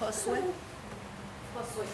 Josué. Josué.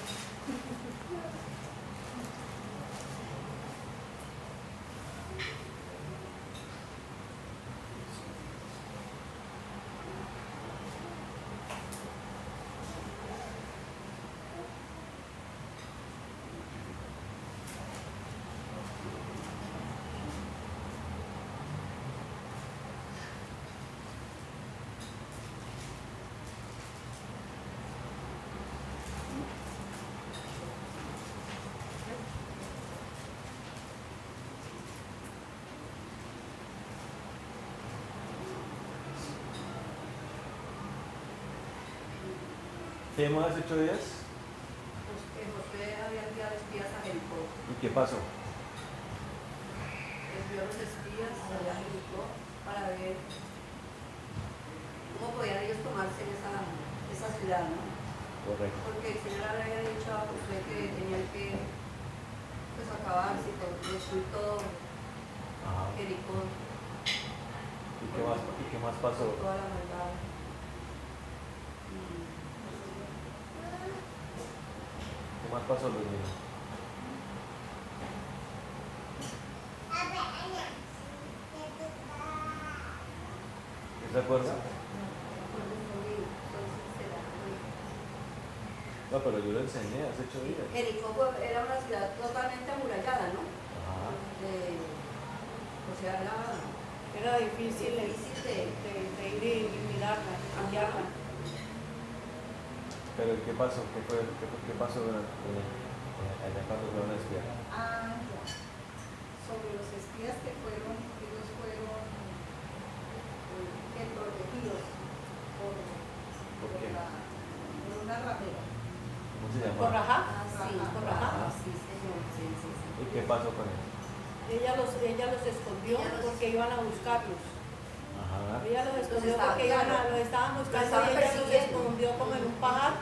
¿Qué hemos hace 8 días? Pues que Josué había enviado espías a Jericó. ¿Y qué pasó? Envió a los espías allá a Jericó para ver cómo podían ellos tomarse esa ciudad, ¿no? Correcto. Porque el Señor había dicho a Josué que tenía que pues, acabarse, destruir todo Ajá. Jericó, ¿Y qué más pasó? toda la maldad. ¿Qué más pasó, Luis mío? ¿Se acuerda? No, pero yo lo enseñé hace 8 días. Jericó era una ciudad totalmente amurallada, ¿no? Ajá. O sea, Era difícil de ir y mirarla, cambiarla. Pero ¿qué pasó? ¿Qué pasó allá cuando fueron a espiar? Ya. Sobre los espías que fueron, ellos fueron protegidos ¿Por qué? por una ramera. ¿Cómo se llama? ¿Por Rahab? sí, por Rahab. sí, señor, sí. ¿Y qué pasó con él? Ella los escondió porque iban a buscarlos. Ajá. Ella los escondió estaban porque buscando. los estaban buscando Los estaban y ella los persiguiendo. escondió como en un pajar.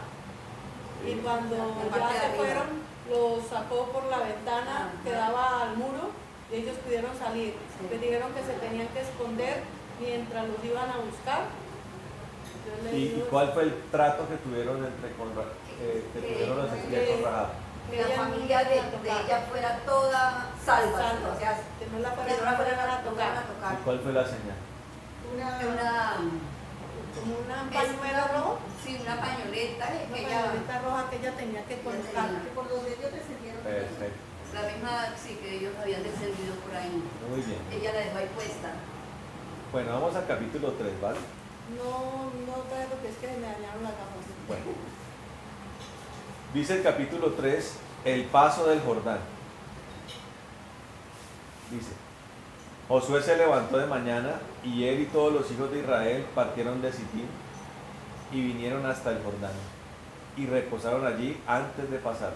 Y cuando La parte ya de se arriba. fueron, los sacó por la ventana Ajá. que daba al muro y ellos pudieron salir. Sí. Les dijeron que se tenían que esconder mientras los iban a buscar. Entonces le ¿Y dijo, cuál fue el trato que tuvieron que tuvieron los espías con Rahab? Que la familia de ella fuera toda salva, salva, o sea, que no la que fueran no la fueran a tocar. tocar. ¿Y cuál fue la señal? Como un pañuelo rojo, Sí, una pañoleta una que ella, pañoleta roja que ella tenía que colocar. Que por los medios descendieron. Perfecto. la misma, sí, que ellos habían descendido por ahí. Muy bien. Ella la dejó ahí puesta. Bueno, vamos al capítulo 3, ¿vale? No trae porque es que me dañaron las gafas. Bueno. Dice el capítulo 3, el paso del Jordán. Dice, Josué se levantó de mañana y él y todos los hijos de Israel partieron de Sitín y vinieron hasta el Jordán y reposaron allí antes de pasar.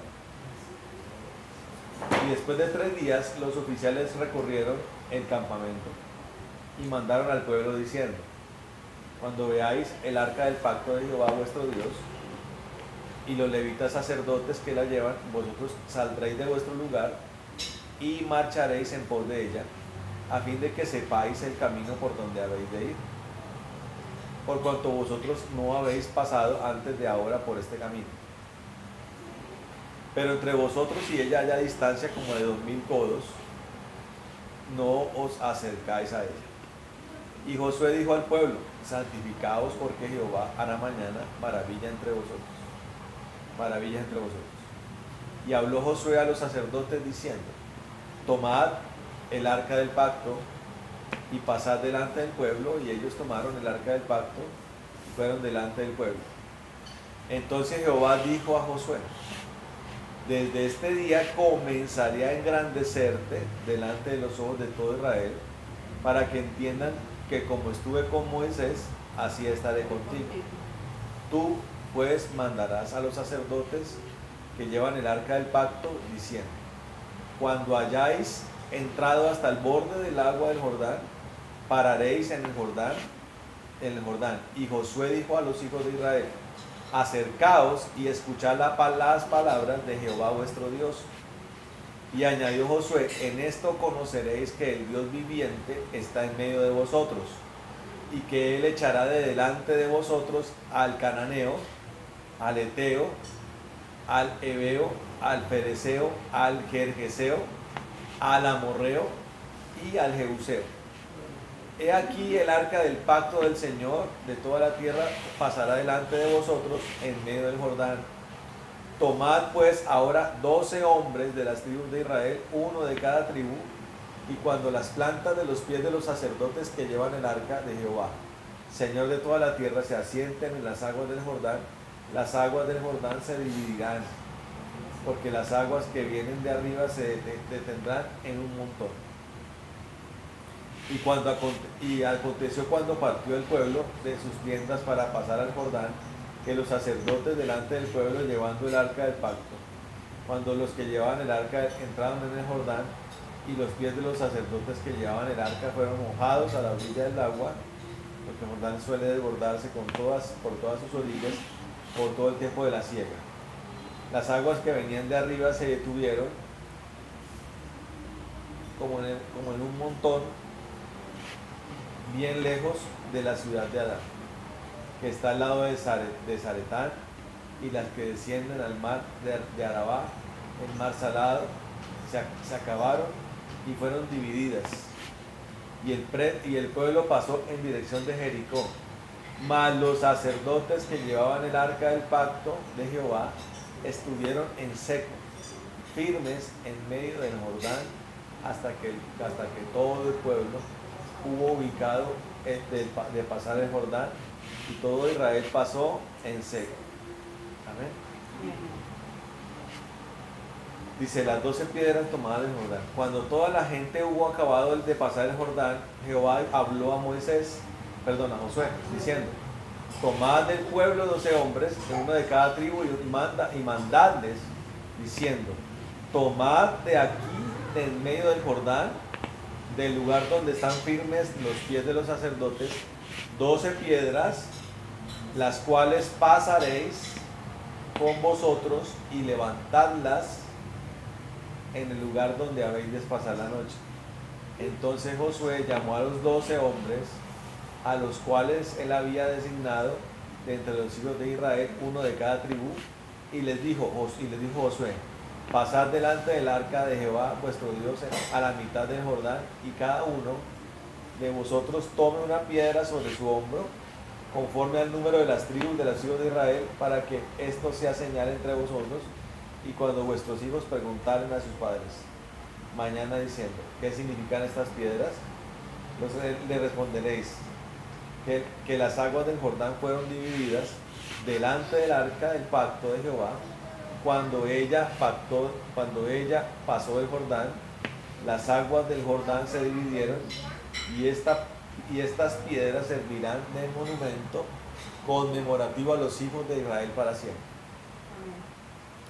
Y después de 3 días los oficiales recorrieron el campamento y mandaron al pueblo diciendo, cuando veáis el arca del pacto de Jehová vuestro Dios y los levitas sacerdotes que la llevan, vosotros saldréis de vuestro lugar y marcharéis en pos de ella, a fin de que sepáis el camino por donde habéis de ir, por cuanto vosotros no habéis pasado antes de ahora por este camino. Pero entre vosotros y ella haya distancia como de 2000 codos, no os acercáis a ella. Y Josué dijo al pueblo, santificaos porque Jehová hará mañana maravilla entre vosotros. Maravilla entre vosotros. Y habló Josué a los sacerdotes diciendo, tomad el arca del pacto y pasad delante del pueblo. Y ellos tomaron el arca del pacto y fueron delante del pueblo. Entonces Jehová dijo a Josué, desde este día comenzaré a engrandecerte delante de los ojos de todo Israel, para que entiendan que como estuve con Moisés, así estaré contigo. Tú pues mandarás a los sacerdotes que llevan el arca del pacto, diciendo, cuando hayáis entrado hasta el borde del agua del Jordán, pararéis en el Jordán. Y Josué dijo a los hijos de Israel, acercaos y escuchad las palabras de Jehová vuestro Dios. Y añadió Josué, en esto conoceréis que el Dios viviente está en medio de vosotros, y que él echará de delante de vosotros al cananeo, al Eteo, al Ebeo, al Fereceo, al Gergeseo, al Amorreo y al Jebuseo. He aquí el arca del pacto del Señor de toda la tierra pasará delante de vosotros en medio del Jordán. Tomad pues ahora 12 hombres de las tribus de Israel, uno de cada tribu, y cuando las plantas de los pies de los sacerdotes que llevan el arca de Jehová, Señor de toda la tierra, se asienten en las aguas del Jordán, las aguas del Jordán se dividirán, porque las aguas que vienen de arriba se detendrán en un montón. Y aconteció cuando partió el pueblo de sus tiendas para pasar al Jordán, que los sacerdotes delante del pueblo llevando el arca del pacto, cuando los que llevaban el arca entraron en el Jordán, y los pies de los sacerdotes que llevaban el arca fueron mojados a la orilla del agua, porque el Jordán suele desbordarse por todas sus orillas por todo el tiempo de la siega. Las aguas que venían de arriba se detuvieron como en un montón bien lejos de la ciudad de Adán, que está al lado de Zaretán, y las que descienden al mar de Arabá, el mar salado, se acabaron y fueron divididas. Y el pueblo pasó en dirección de Jericó. Mas los sacerdotes que llevaban el arca del pacto de Jehová estuvieron en seco, firmes en medio del Jordán, hasta que todo el pueblo hubo ubicado de pasar el Jordán, y todo Israel pasó en seco. Amén. Dice, las 12 piedras tomadas del Jordán. Cuando toda la gente hubo acabado de pasar el Jordán, Jehová habló a Josué, diciendo, tomad del pueblo 12 hombres, uno de cada tribu, y mandadles, diciendo, tomad de aquí, de en medio del Jordán, del lugar donde están firmes los pies de los sacerdotes, 12 piedras, las cuales pasaréis con vosotros, y levantadlas en el lugar donde habéis de pasar la noche. Entonces Josué llamó a los 12 hombres, a los cuales él había designado de entre los hijos de Israel, uno de cada tribu, y les dijo Josué, pasad delante del arca de Jehová vuestro Dios a la mitad del Jordán, y cada uno de vosotros tome una piedra sobre su hombro, conforme al número de las tribus de los hijos de Israel, para que esto sea señal entre vosotros, y cuando vuestros hijos preguntaren a sus padres mañana diciendo, ¿qué significan estas piedras? Entonces le responderéis que las aguas del Jordán fueron divididas delante del arca del pacto de Jehová. Cuando ella pasó el Jordán, las aguas del Jordán se dividieron, y estas piedras servirán de monumento conmemorativo a los hijos de Israel para siempre.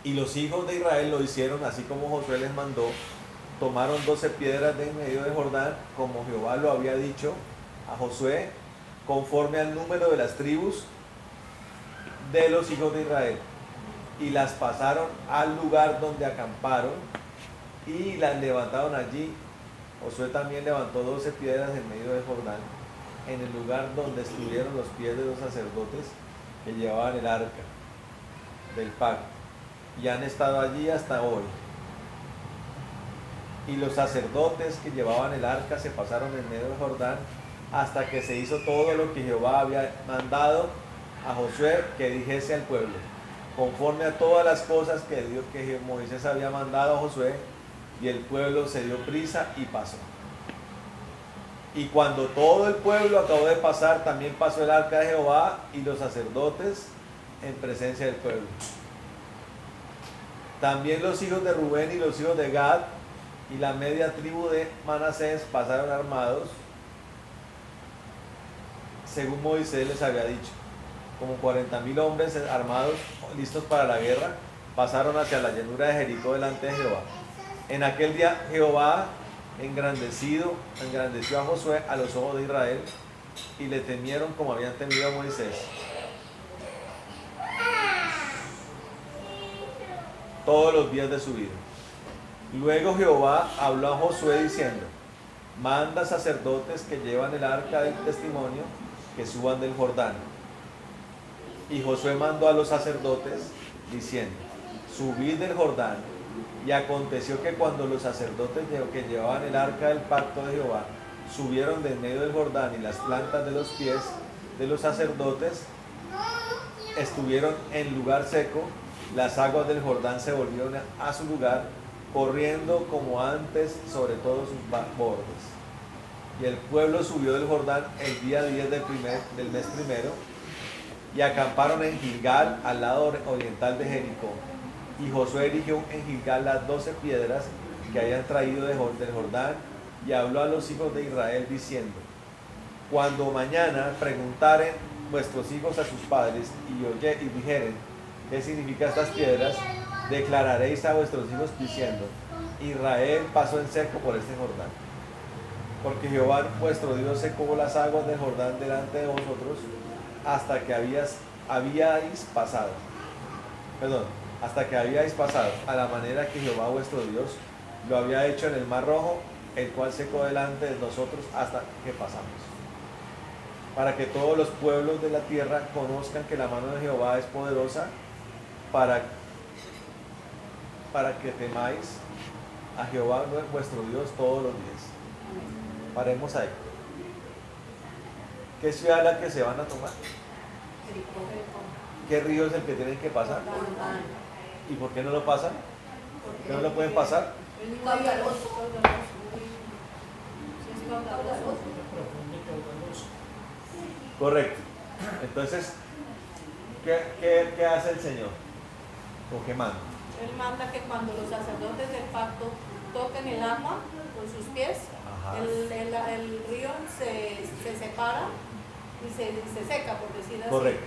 Y los hijos de Israel lo hicieron así como Josué les mandó. Tomaron 12 piedras de en medio del Jordán, como Jehová lo había dicho a Josué, conforme al número de las tribus de los hijos de Israel, y las pasaron al lugar donde acamparon, y las levantaron allí. Josué también levantó 12 piedras en medio del Jordán, en el lugar donde estuvieron los pies de los sacerdotes que llevaban el arca del pacto, y han estado allí hasta hoy. Y los sacerdotes que llevaban el arca se pasaron en medio del Jordán hasta que se hizo todo lo que Jehová había mandado a Josué que dijese al pueblo, conforme a todas las cosas que Moisés había mandado a Josué, y el pueblo se dio prisa y pasó. Y cuando todo el pueblo acabó de pasar, también pasó el arca de Jehová y los sacerdotes en presencia del pueblo. También los hijos de Rubén y los hijos de Gad y la media tribu de Manasés pasaron armados, según Moisés les había dicho. Como 40,000 hombres armados, listos para la guerra, pasaron hacia la llanura de Jericó delante de Jehová. En aquel día Jehová engrandeció a Josué a los ojos de Israel, y le temieron como habían temido a Moisés todos los días de su vida. Luego Jehová habló a Josué diciendo, manda sacerdotes que llevan el arca del testimonio que suban del Jordán. Y Josué mandó a los sacerdotes diciendo: subid del Jordán. Y aconteció que cuando los sacerdotes que llevaban el arca del pacto de Jehová subieron de en medio del Jordán, y las plantas de los pies de los sacerdotes estuvieron en lugar seco, las aguas del Jordán se volvieron a su lugar, corriendo como antes sobre todos sus bordes. Y el pueblo subió del Jordán el día 10 del mes primero, y acamparon en Gilgal, al lado oriental de Jericó. Y Josué erigió en Gilgal las 12 piedras que habían traído del Jordán, y habló a los hijos de Israel diciendo: cuando mañana preguntaren vuestros hijos a sus padres y dijeren: ¿qué significan estas piedras?, declararéis a vuestros hijos diciendo: Israel pasó en seco por este Jordán, porque Jehová vuestro Dios secó las aguas del Jordán delante de vosotros hasta que habíais pasado a la manera que Jehová vuestro Dios lo había hecho en el Mar Rojo, el cual secó delante de nosotros hasta que pasamos. Para que todos los pueblos de la tierra conozcan que la mano de Jehová es poderosa, para que temáis a Jehová vuestro Dios todos los días. Paremos ahí. ¿Qué ciudad es la que se van a tomar? ¿Qué río es el que tienen que pasar? ¿Y por qué no lo pasan? ¿Por qué no lo pueden pasar? Correcto. Entonces, ¿qué hace el Señor? ¿O qué manda? Él manda que cuando los sacerdotes del pacto toquen el agua con sus pies, el río se separa y se seca, por decir así. Correcto.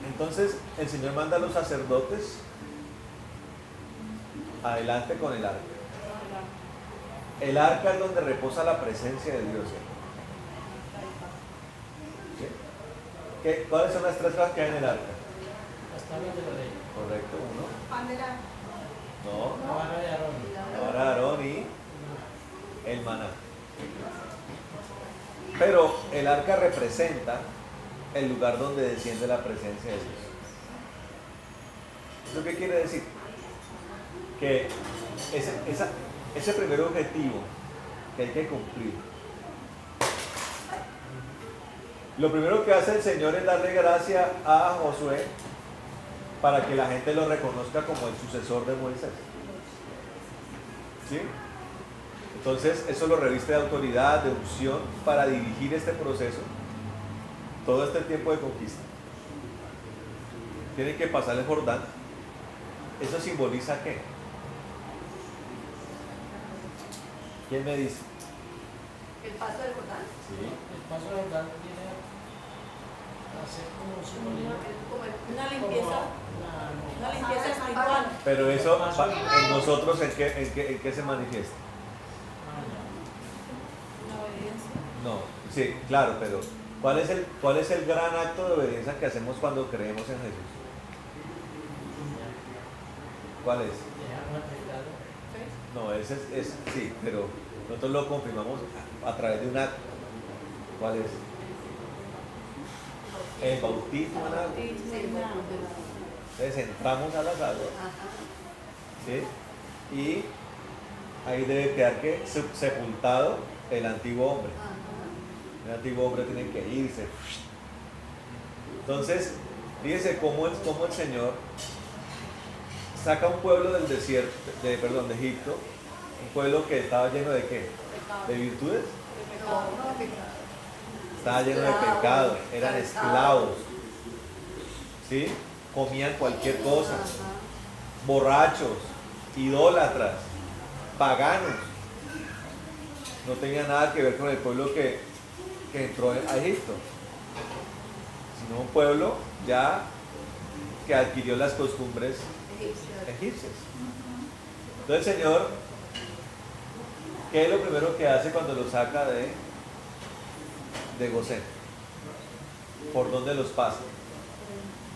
Entonces, el Señor manda a los sacerdotes adelante con el arca. El arca es donde reposa la presencia de Dios. ¿Sí? ¿Cuáles son las tres cosas que hay en el arca? Las tablas de la ley. Correcto, uno. Pandera. No, La vara de Aarón. la vara de Aarón y el maná. Pero el arca representa el lugar donde desciende la presencia de Dios. ¿Eso qué quiere decir? Que ese primer objetivo que hay que cumplir, lo primero que hace el Señor es darle gracia a Josué para que la gente lo reconozca como el sucesor de Moisés. ¿Sí? Entonces eso lo reviste de autoridad, de unción para dirigir este proceso, todo este tiempo de conquista. Tienen que pasar el Jordán. ¿Eso simboliza qué? ¿Quién me dice? El paso del Jordán. Sí. El paso del Jordán viene a ser como simbolismo. Una limpieza espiritual. Pero eso en nosotros, ¿en qué se manifiesta? Una obediencia. No, sí, claro, pero ¿cuál es el gran acto de obediencia que hacemos cuando creemos en Jesús? ¿Cuál es? No, ese es sí, pero nosotros lo confirmamos a través de un acto. ¿Cuál es? El bautismo en agua. Entonces entramos a las aguas, ¿sí? Y ahí debe quedar que sepultado el antiguo hombre. El antiguo hombre tiene que irse. Entonces, fíjense cómo el Señor saca un pueblo del desierto, de Egipto, un pueblo que estaba lleno de ¿qué? ¿De virtudes? Estaba lleno de pecado, eran esclavos, ¿sí? Comían cualquier cosa, borrachos, idólatras, paganos. No tenía nada que ver con el pueblo que entró a Egipto, sino un pueblo ya que adquirió las costumbres egipcias. Entonces el Señor, ¿qué es lo primero que hace cuando los saca de Gosén? ¿Por dónde los pasa?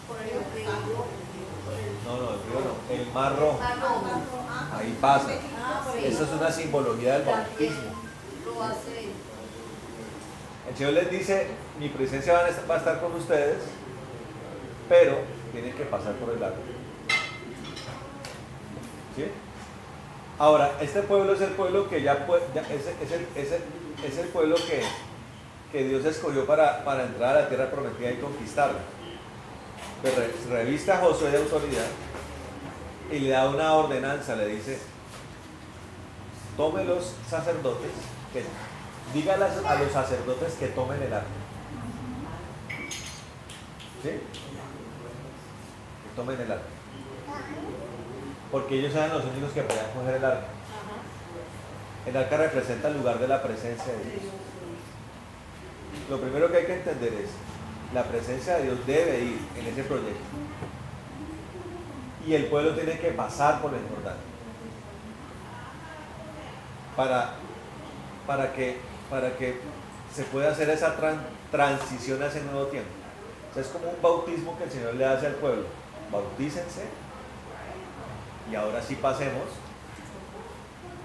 Por el río. No, el río no, el Mar Rojo. Ahí pasa. Eso es una simbología del bautismo. Lo hace. El Señor les dice: mi presencia va a estar con ustedes pero tienen que pasar por el agua. ¿Sí? Ahora, este pueblo es el pueblo que es el pueblo que Dios escogió para entrar a la tierra prometida y conquistarla. Pero revista a Josué de autoridad y le da una ordenanza, le dice: tome los sacerdotes, dígale a los sacerdotes que tomen el arca. ¿Sí? Que tomen el arca. Porque ellos eran los únicos que podían coger el arca. El arca representa el lugar de la presencia de Dios. Lo primero que hay que entender es: la presencia de Dios debe ir en ese proyecto. Y el pueblo tiene que pasar por el Jordán. Para que se pueda hacer esa transición a ese nuevo tiempo. O sea, es como un bautismo que el Señor le hace al pueblo. Bautícense y ahora sí pasemos,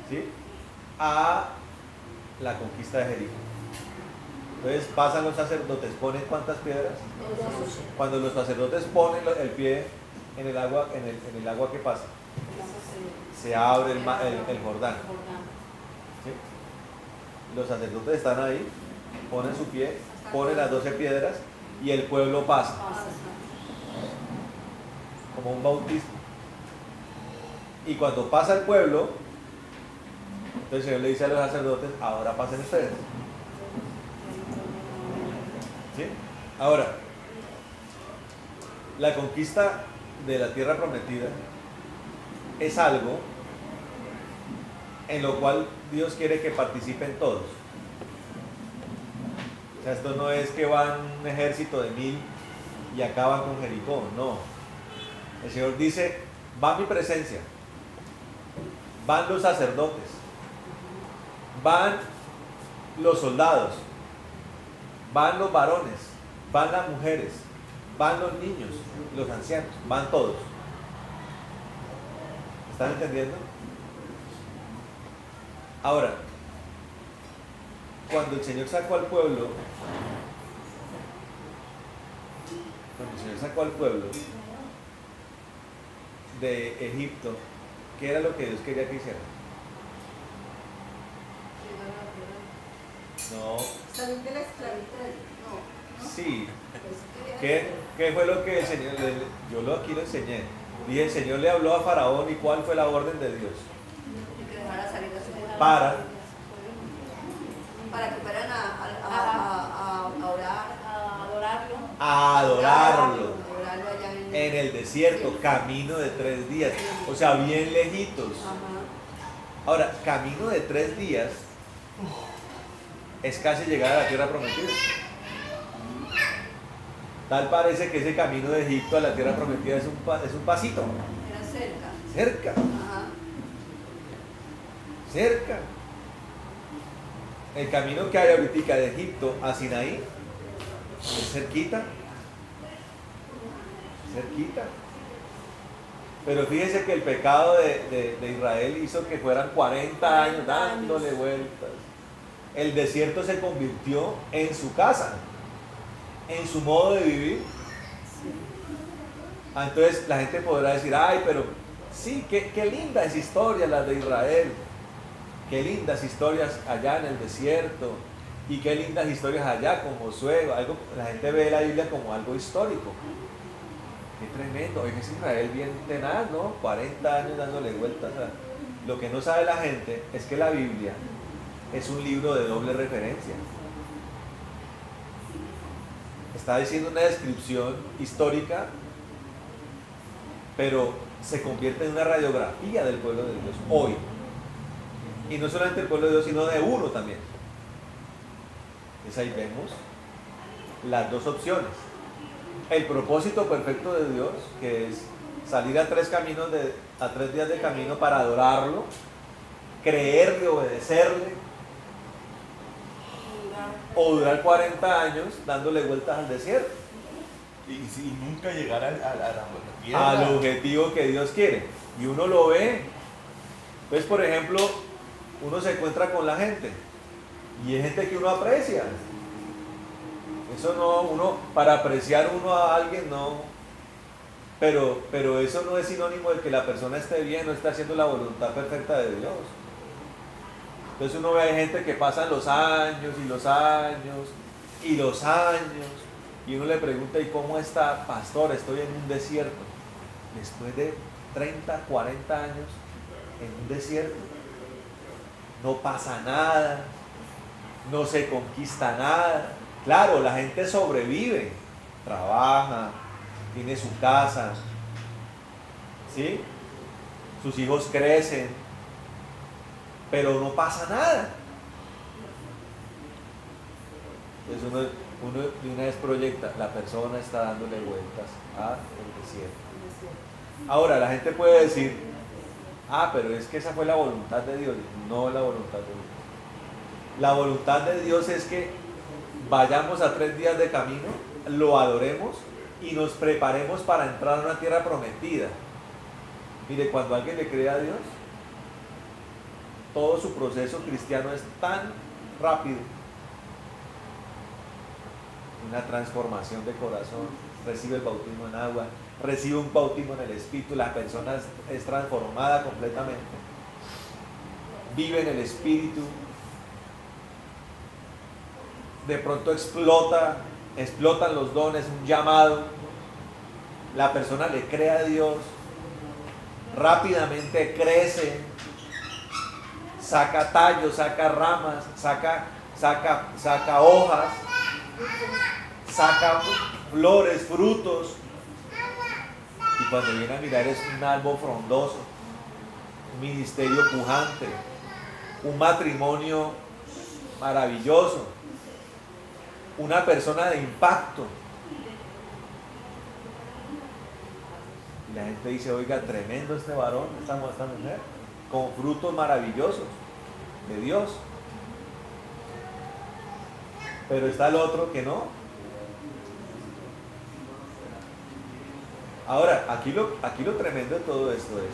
¿sí?, a la conquista de Jericó. Entonces pasan los sacerdotes, ponen ¿cuántas piedras? Cuando los sacerdotes ponen el pie en el agua, en el agua que pasa, se abre el Jordán. ¿Sí? Los sacerdotes están ahí, ponen su pie, ponen las 12 piedras y el pueblo pasa. Como un bautismo. Y cuando pasa el pueblo, entonces el Señor le dice a los sacerdotes: ahora pasen ustedes. ¿Sí? Ahora, la conquista de la tierra prometida es algo en lo cual Dios quiere que participen todos. O sea, esto no es que van un ejército de 1000 y acaban con Jericó, no. El Señor dice: va mi presencia, van los sacerdotes, van los soldados, van los varones, van las mujeres, van los niños, los ancianos, van todos. ¿Están entendiendo? Ahora, cuando el Señor sacó al pueblo, de Egipto, ¿qué era lo que Dios quería que hicieran? No. Salir de la esclavitud. No. Sí. ¿Qué fue lo que el Señor, aquí lo enseñé? Dije: el Señor le habló a Faraón, ¿y cuál fue la orden de Dios? Que dejara salir a su hija. Para que fueran a orar. A adorarlo. Adorarlo allá en el desierto, camino de 3 días, o sea, bien lejitos. Ahora, camino de 3 días es casi llegar a la tierra prometida. Tal parece que ese camino de Egipto a la tierra prometida es un pasito. Era cerca. Cerca. Ajá. Cerca. El camino que hay ahorita de Egipto a Sinaí es cerquita. Cerquita. Pero fíjese que el pecado de Israel hizo que fueran 40 años dándole vueltas. El desierto se convirtió en su casa, en su modo de vivir. Entonces la gente podrá decir: ay, pero sí, qué lindas historias las de Israel, qué lindas historias allá en el desierto, y qué lindas historias allá con Josué. La gente ve la Biblia como algo histórico. Qué tremendo. Oye, es Israel bien tenaz, ¿no? 40 años dándole vueltas. Lo que no sabe la gente es que la Biblia es un libro de doble referencia. Está diciendo una descripción histórica, pero se convierte en una radiografía del pueblo de Dios hoy. Y no solamente el pueblo de Dios, sino de uno también. Entonces ahí vemos las dos opciones. El propósito perfecto de Dios, que es salir a 3 días de camino para adorarlo, creerle, obedecerle, o durar 40 años dándole vueltas al desierto. Y nunca llegar al objetivo que Dios quiere. Y uno lo ve. Entonces, por ejemplo, uno se encuentra con la gente y es gente que uno aprecia. Eso no, para apreciar uno a alguien no Pero eso no es sinónimo de que la persona esté bien o esté haciendo la voluntad perfecta de Dios. Entonces uno ve a gente que pasan los años y los años y los años y uno le pregunta, ¿y cómo está? Pastor, estoy en un desierto. Después de 30, 40 años en un desierto, no pasa nada, no se conquista nada. Claro, la gente sobrevive, trabaja, tiene su casa, ¿sí? Sus hijos crecen, pero no pasa nada. Entonces uno de una vez proyecta, la persona está dándole vueltas al desierto. Ahora, la gente puede decir, pero es que esa fue la voluntad de Dios. No la voluntad de Dios. La voluntad de Dios es que vayamos a 3 días de camino, lo adoremos y nos preparemos para entrar a una tierra prometida. Mire, cuando alguien le cree a Dios, todo su proceso cristiano es tan rápido. Una transformación de corazón, recibe el bautismo en agua, recibe un bautismo en el Espíritu, la persona es transformada completamente, vive en el Espíritu, de pronto explotan los dones, un llamado, la persona le cree a Dios, rápidamente crece, saca tallos, saca ramas, saca hojas, saca flores, frutos, y cuando viene a mirar es un árbol frondoso, un ministerio pujante, un matrimonio maravilloso, una persona de impacto. Y la gente dice, oiga, tremendo este varón, esta mujer, con frutos maravillosos de Dios. Pero está el otro que no. Ahora, aquí lo tremendo de todo esto es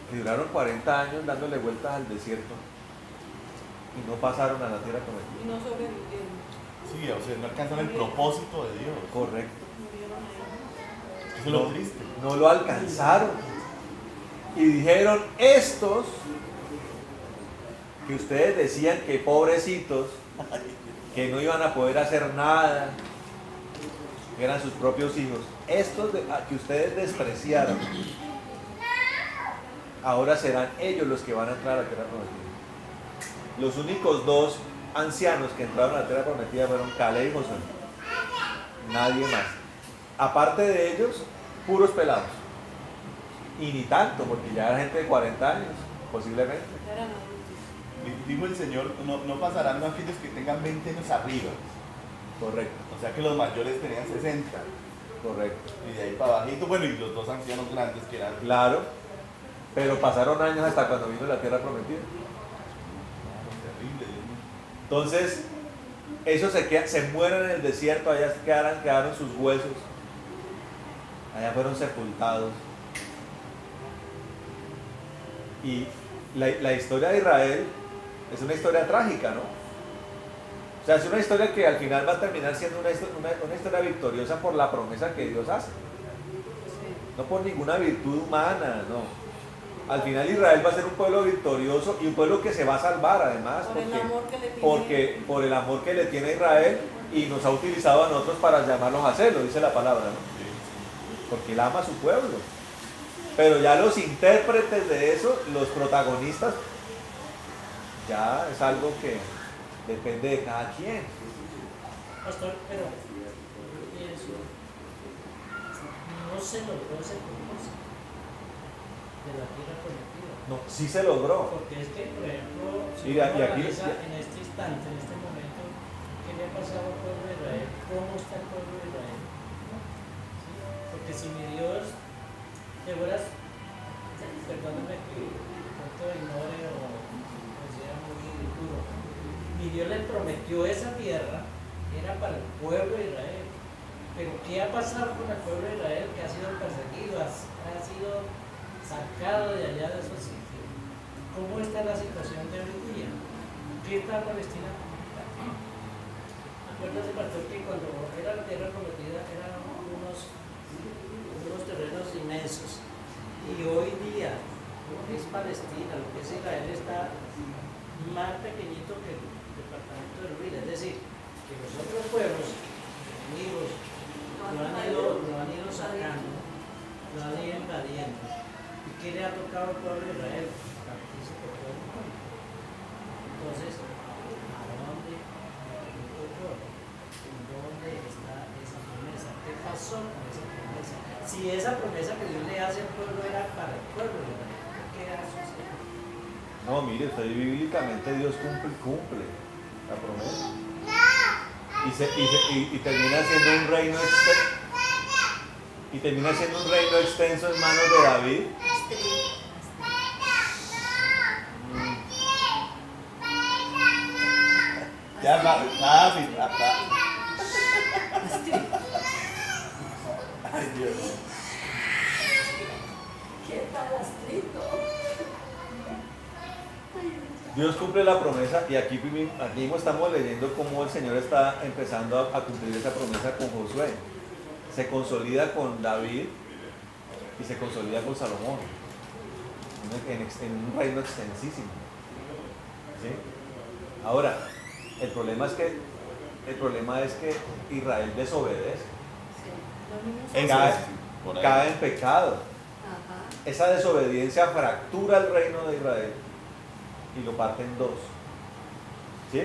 que duraron 40 años dándole vueltas al desierto y no pasaron a la tierra prometida. Y no sobrevivieron. Sí, o sea, no alcanzan el propósito de Dios. Correcto. Eso es lo triste. No lo alcanzaron. Y dijeron, estos que ustedes decían que pobrecitos, que no iban a poder hacer nada, que eran sus propios hijos, estos que ustedes despreciaron, ahora serán ellos los que van a entrar a la tierra prometida. Los únicos 2 ancianos que entraron a la tierra prometida fueron Caleb y Josué. Nadie más. Aparte de ellos, puros pelados. Y ni tanto, porque ya era gente de 40 años, posiblemente. Eran adultos. Dijo el Señor, no pasarán aquellos que tengan 20 años arriba. Correcto, O sea que los mayores tenían 60. correcto. Y de ahí para abajito, bueno, y los 2 ancianos grandes que eran... Claro, pero pasaron años hasta cuando vino la tierra prometida. Terrible. Entonces, esos se mueren en el desierto, allá quedaron sus huesos, allá fueron sepultados. Y la historia de Israel es una historia trágica, ¿no? O sea, es una historia que al final va a terminar siendo una historia victoriosa por la promesa que Dios hace. No por ninguna virtud humana, no. Al final Israel va a ser un pueblo victorioso y un pueblo que se va a salvar además, Por el amor que le tiene. porque por el amor que le tiene a Israel y nos ha utilizado a nosotros para llamarlos a hacerlo, dice la palabra, ¿no? Porque él ama a su pueblo. Pero ya los intérpretes de eso, los protagonistas, ya es algo que depende de cada quien. Pastor, pero yo pienso, no se logró ese propósito de la tierra prometida. No, sí se logró. Porque es que, por ejemplo, si Mira, uno y aquí- analiza en este instante, en este momento, ¿qué le ha pasado al pueblo de Israel? ¿Cómo está el pueblo de Israel? ¿Sí? Porque si mi Dios, de veras, perdóname que de pronto ignore o sea muy duro, mi Dios le prometió esa tierra, era para el pueblo de Israel. Pero ¿qué ha pasado con el pueblo de Israel que ha sido perseguido, ha sido sacado de allá de esos sitios? ¿Cómo está la situación de hoy día? ¿Qué está Palestina? Acuérdate, pastor, que cuando era la tierra prometida era un Palestina, lo que es Israel, está más pequeñito que el departamento de Huila. Es decir, que los otros pueblos enemigos lo han ido sacando, lo han ido invadiendo. ¿Y qué le ha tocado al pueblo de Israel? Partirse por todo el mundo. Entonces, ¿a dónde está esa promesa? ¿Qué pasó con esa promesa? Si esa promesa que Dios le hace al pueblo era para el pueblo de Israel, ¿qué ha sucedido? No, mire, usted bíblicamente Dios cumple la promesa. Y termina siendo un reino extenso en manos de David. Ya, fácil. Ay, Dios. ¿Qué tal Astrito? Dios cumple la promesa y aquí mismo estamos leyendo cómo el Señor está empezando a cumplir esa promesa con Josué. Se consolida con David y se consolida con Salomón en un reino extensísimo. ¿Sí? Ahora, el problema es que Israel desobedece, cae en pecado. Ajá. Esa desobediencia fractura el reino de Israel y lo parte en dos. ¿Sí?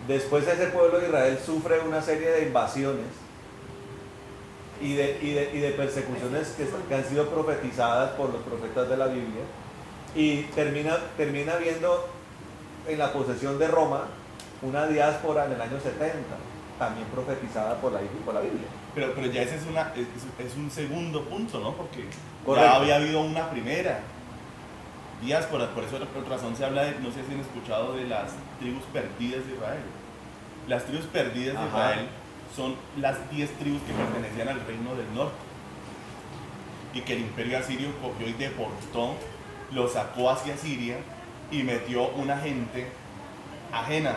Después ese pueblo de Israel sufre una serie de invasiones y de persecuciones que han sido profetizadas por los profetas de la Biblia, y termina viendo en la posesión de Roma una diáspora en el año 70, también profetizada por la Biblia. Pero ya ese es un segundo punto, ¿no? Porque Correcto. ya había habido una primera diáspora. Por eso por razón se habla de, no sé si han escuchado, de las tribus perdidas de Israel. Las tribus perdidas de Israel son las 10 tribus que pertenecían al reino del norte y que el imperio asirio cogió y deportó, lo sacó hacia Siria y metió una gente ajena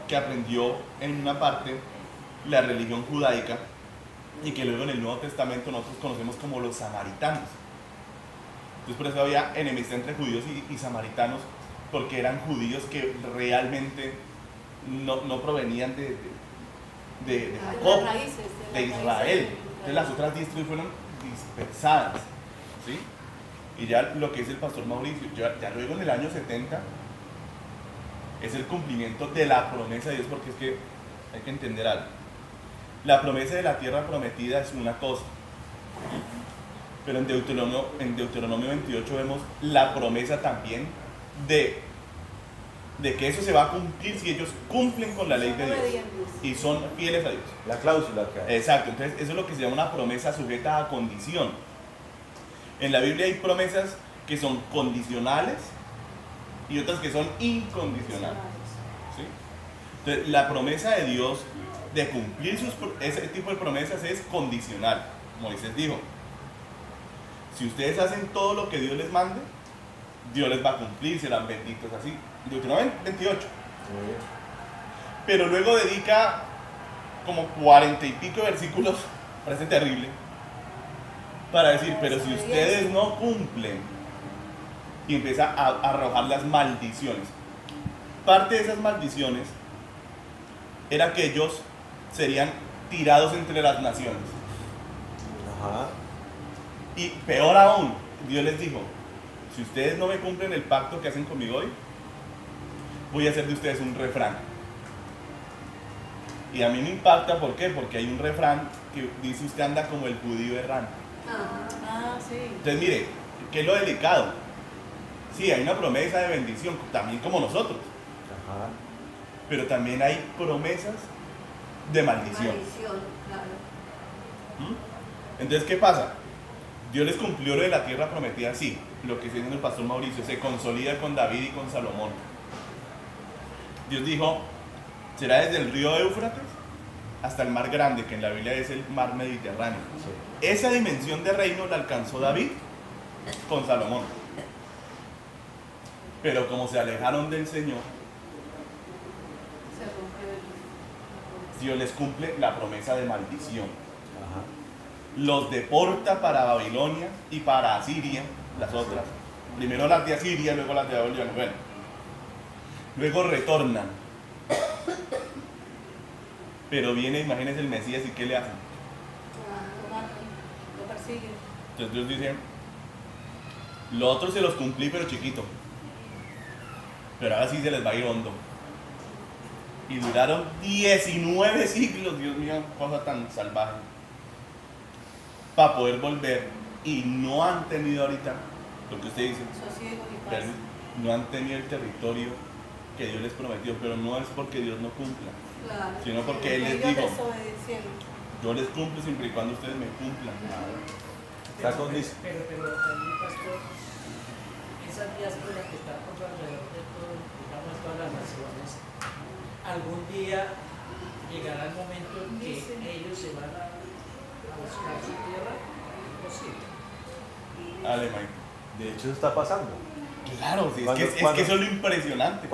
que aprendió en una parte la religión judaica y que luego en el Nuevo Testamento nosotros conocemos como los samaritanos. Entonces por eso había enemistad entre judíos y samaritanos, porque eran judíos que realmente no provenían de Jacob, de Israel. Entonces las otras 10 tribus fueron dispersadas, ¿sí? Y ya lo que dice el pastor Mauricio, ya luego en el año 70 es el cumplimiento de la promesa de Dios, porque es que hay que entender algo. La promesa de la tierra prometida es una cosa, pero en Deuteronomio 28 vemos la promesa también de que eso se va a cumplir si ellos cumplen con la ley de Dios y son fieles a Dios. La cláusula que hay. Exacto, entonces eso es lo que se llama una promesa sujeta a condición. En la Biblia hay promesas que son condicionales y otras que son incondicionales, ¿sí? Entonces la promesa de Dios de cumplir ese tipo de promesas es condicional. Moisés dijo: si ustedes hacen todo lo que Dios les mande, Dios les va a cumplir, serán benditos, así. Deuteronomio 28. Pero luego dedica como 40 y pico versículos, parece terrible, para decir: pero si ustedes no cumplen, y empieza a arrojar las maldiciones. Parte de esas maldiciones era que ellos serían tirados entre las naciones. Ajá. Y peor aún, Dios les dijo: si ustedes no me cumplen el pacto que hacen conmigo hoy, voy a hacer de ustedes un refrán. Y a mí me impacta, ¿por qué? Porque hay un refrán que dice: usted anda como el judío errante. Ah, sí. Entonces mire, ¿qué es lo delicado? Sí, hay una promesa de bendición, también como nosotros, Ajá. pero también hay promesas de maldición. Maldición, claro. ¿Mm? Entonces, ¿qué pasa? Dios les cumplió lo de la tierra prometida, sí, lo que está diciendo el pastor Mauricio, se consolida con David y con Salomón. Dios dijo: será desde el río Éufrates hasta el mar grande, que en la Biblia es el mar Mediterráneo. Sí. Esa dimensión de reino la alcanzó David con Salomón. Pero como se alejaron del Señor, Se rompió el... Dios les cumple la promesa de maldición. Ajá. Los deporta para Babilonia y para Asiria, las otras, Primero las de Asiria, luego las de Babilonia. Bueno, luego retornan. Pero viene, imagínense el Mesías y ¿qué le hacen? Lo matan, lo persiguen. Entonces Dios dice, lo otro se los cumplí pero chiquito. Pero ahora sí se les va a ir hondo. Y duraron 19 siglos, Dios mío, cosa tan salvaje. Para poder volver. Y no han tenido ahorita, lo que usted dice, Sosiego y pero paz. no han tenido el territorio que Dios les prometió. Pero no es porque Dios no cumpla, Claro. sino porque Él les Ellos dijo, desobedecieron. yo les cumplo siempre y cuando ustedes me cumplan. Está con dis- Pero también, pastor, esa diáspora que está por alrededor de todo, digamos, todas las naciones, algún día llegará el momento en que Dice. ellos se van a buscar su tierra. Imposible. Alemán. De hecho, está pasando. Claro, sí, Cuando- es que cuando- eso es lo impresionante.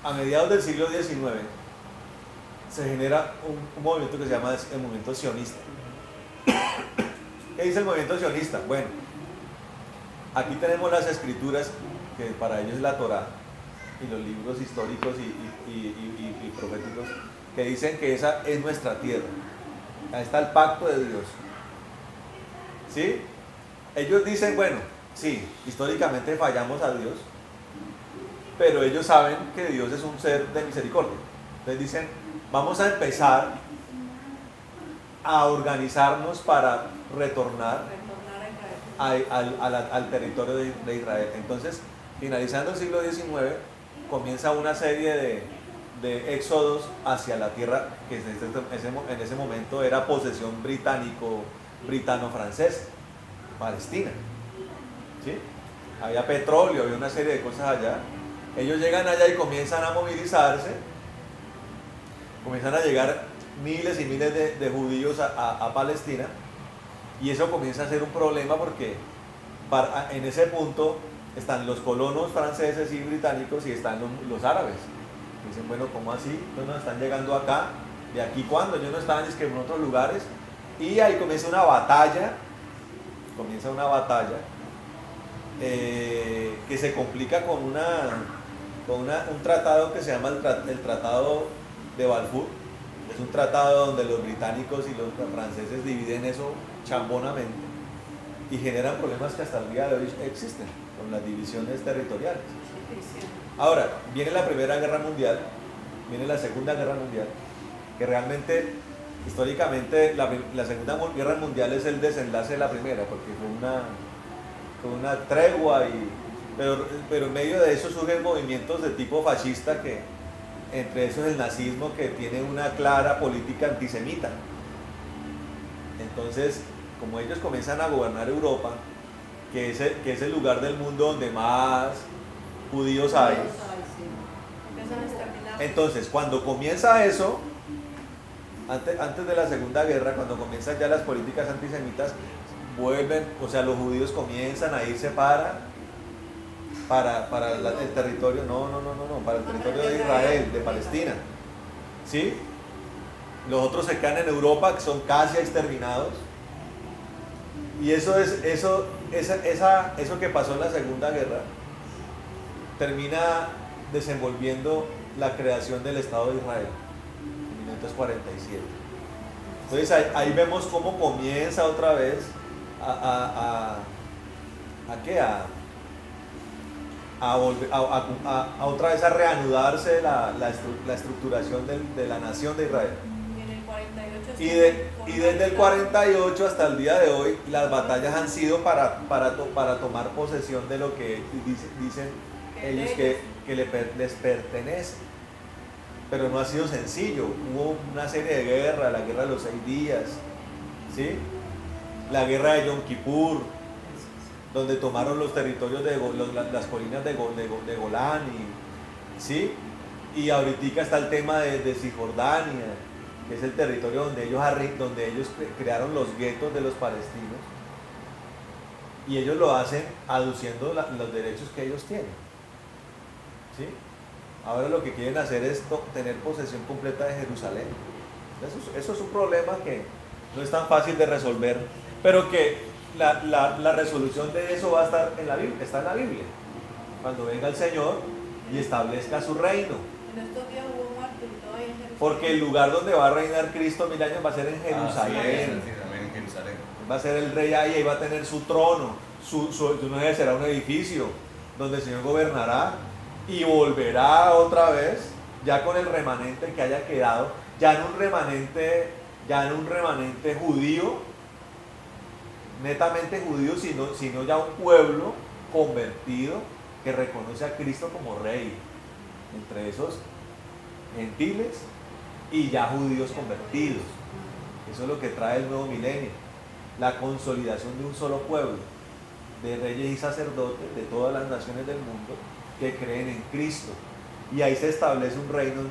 A mediados del siglo XIX se genera un movimiento que se llama el movimiento sionista. ¿Qué dice el movimiento sionista? Bueno, aquí tenemos las escrituras, que para ellos es la Torá, y los libros históricos y proféticos, que dicen que esa es nuestra tierra. Ahí está el pacto de Dios. ¿Sí? Ellos dicen, bueno, sí, históricamente fallamos a Dios, pero ellos saben que Dios es un ser de misericordia. Entonces dicen, vamos a empezar a organizarnos para retornar Retornar a Israel. al territorio de Israel. Entonces, finalizando el siglo XIX, comienza una serie de éxodos hacia la tierra que en ese momento era posesión britano-francesa, Palestina. ¿Sí? Había petróleo, había una serie de cosas allá. Ellos llegan allá y comienzan a movilizarse, comienzan a llegar miles y miles de judíos a Palestina, y eso comienza a ser un problema porque en ese punto están los colonos franceses y británicos y están los árabes. Dicen, bueno, ¿cómo así? Entonces nos están llegando acá, ¿de aquí cuándo? Ellos no estaban es que en otros lugares, y ahí comienza una batalla, que se complica con un tratado que se llama el Tratado de Balfour. Es un tratado donde los británicos y los franceses dividen eso chambonamente y generan problemas que hasta el día de hoy existen con las divisiones territoriales. Ahora, viene la Primera Guerra Mundial, viene la Segunda Guerra Mundial, que realmente, históricamente, la Segunda Guerra Mundial es el desenlace de la Primera, porque fue una tregua, pero en medio de eso surgen movimientos de tipo fascista, que entre esos el nazismo, que tiene una clara política antisemita. Entonces, como ellos comienzan a gobernar Europa, que es el lugar del mundo donde más judíos hay, Empiezan a exterminar. entonces cuando comienza eso, antes de la Segunda Guerra, cuando comienzan ya las políticas antisemitas, vuelven, o sea, los judíos comienzan a irse para el territorio, para el territorio de Israel, de Palestina. ¿Sí? Los otros se quedan en Europa, que son casi exterminados. Y eso que pasó en la Segunda Guerra termina desenvolviendo la creación del Estado de Israel en 1947. Entonces ahí vemos cómo comienza otra vez otra vez a reanudarse la estructuración de la nación de Israel. Y en el 48 Y desde el 48 hasta el día de hoy, las batallas han sido para tomar posesión de lo que dicen ellos que les pertenece. Pero no ha sido sencillo. Hubo una serie de guerras, la guerra de los 6 días, ¿sí? La guerra de Yom Kippur, donde tomaron los territorios las colinas de Golán, ¿sí? Y ahorita está el tema de Cisjordania, que es el territorio donde ellos crearon los guetos de los palestinos, y ellos lo hacen aduciendo los derechos que ellos tienen, ¿sí? Ahora lo que quieren hacer es tener posesión completa de Jerusalén. Eso es un problema que no es tan fácil de resolver, pero que la resolución de eso va a estar en la Biblia, está en la Biblia. Cuando venga el Señor y establezca su reino. En estos días hubo un muerto y todo ahí en Jerusalén. Porque el lugar donde va a reinar Cristo 1000 años va a ser en Jerusalén. Sí, también en Jerusalén. Va a ser el rey ahí, ahí va a tener su trono. No será un edificio donde el Señor gobernará y volverá otra vez, ya con el remanente que haya quedado, ya en un remanente judío, netamente judío, sino ya un pueblo convertido que reconoce a Cristo como rey, entre esos gentiles y ya judíos convertidos. Eso es lo que trae el nuevo milenio, la consolidación de un solo pueblo, de reyes y sacerdotes de todas las naciones del mundo que creen en Cristo. Y ahí se establece un reino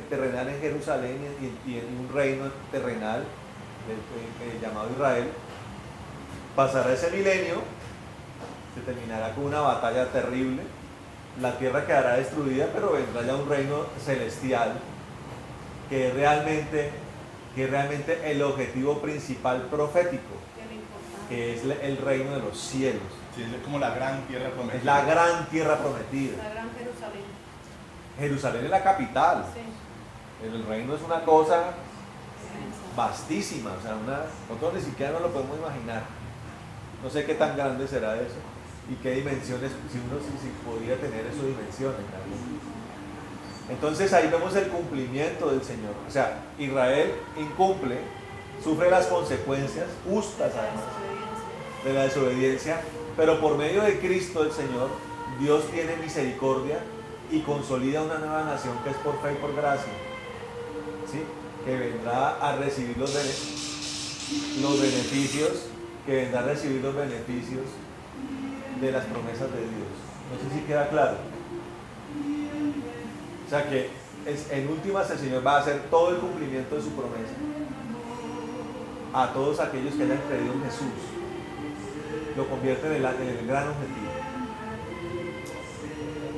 terrenal en Jerusalén y un reino terrenal llamado Israel. Pasará ese milenio, se terminará con una batalla terrible, la tierra quedará destruida, pero vendrá ya un reino celestial que es realmente el objetivo principal profético, que es el reino de los cielos. Sí, es como la gran tierra prometida. Es la gran tierra prometida. La gran Jerusalén. Jerusalén es la capital. Sí. El reino es una cosa vastísima, o sea, nosotros ni siquiera nos lo podemos imaginar. No sé qué tan grande será eso y qué dimensiones, si podría tener esas dimensiones también. Entonces ahí vemos el cumplimiento del Señor. O sea, Israel incumple, sufre las consecuencias justas además de la desobediencia, pero por medio de Cristo el Señor, Dios tiene misericordia y consolida una nueva nación que es por fe y por gracia, ¿sí? Que vendrá a recibir los beneficios, de las promesas de Dios. No sé si queda claro. O sea que en últimas el Señor va a hacer todo el cumplimiento de su promesa a todos aquellos que hayan creído en Jesús. Lo convierte en el gran objetivo.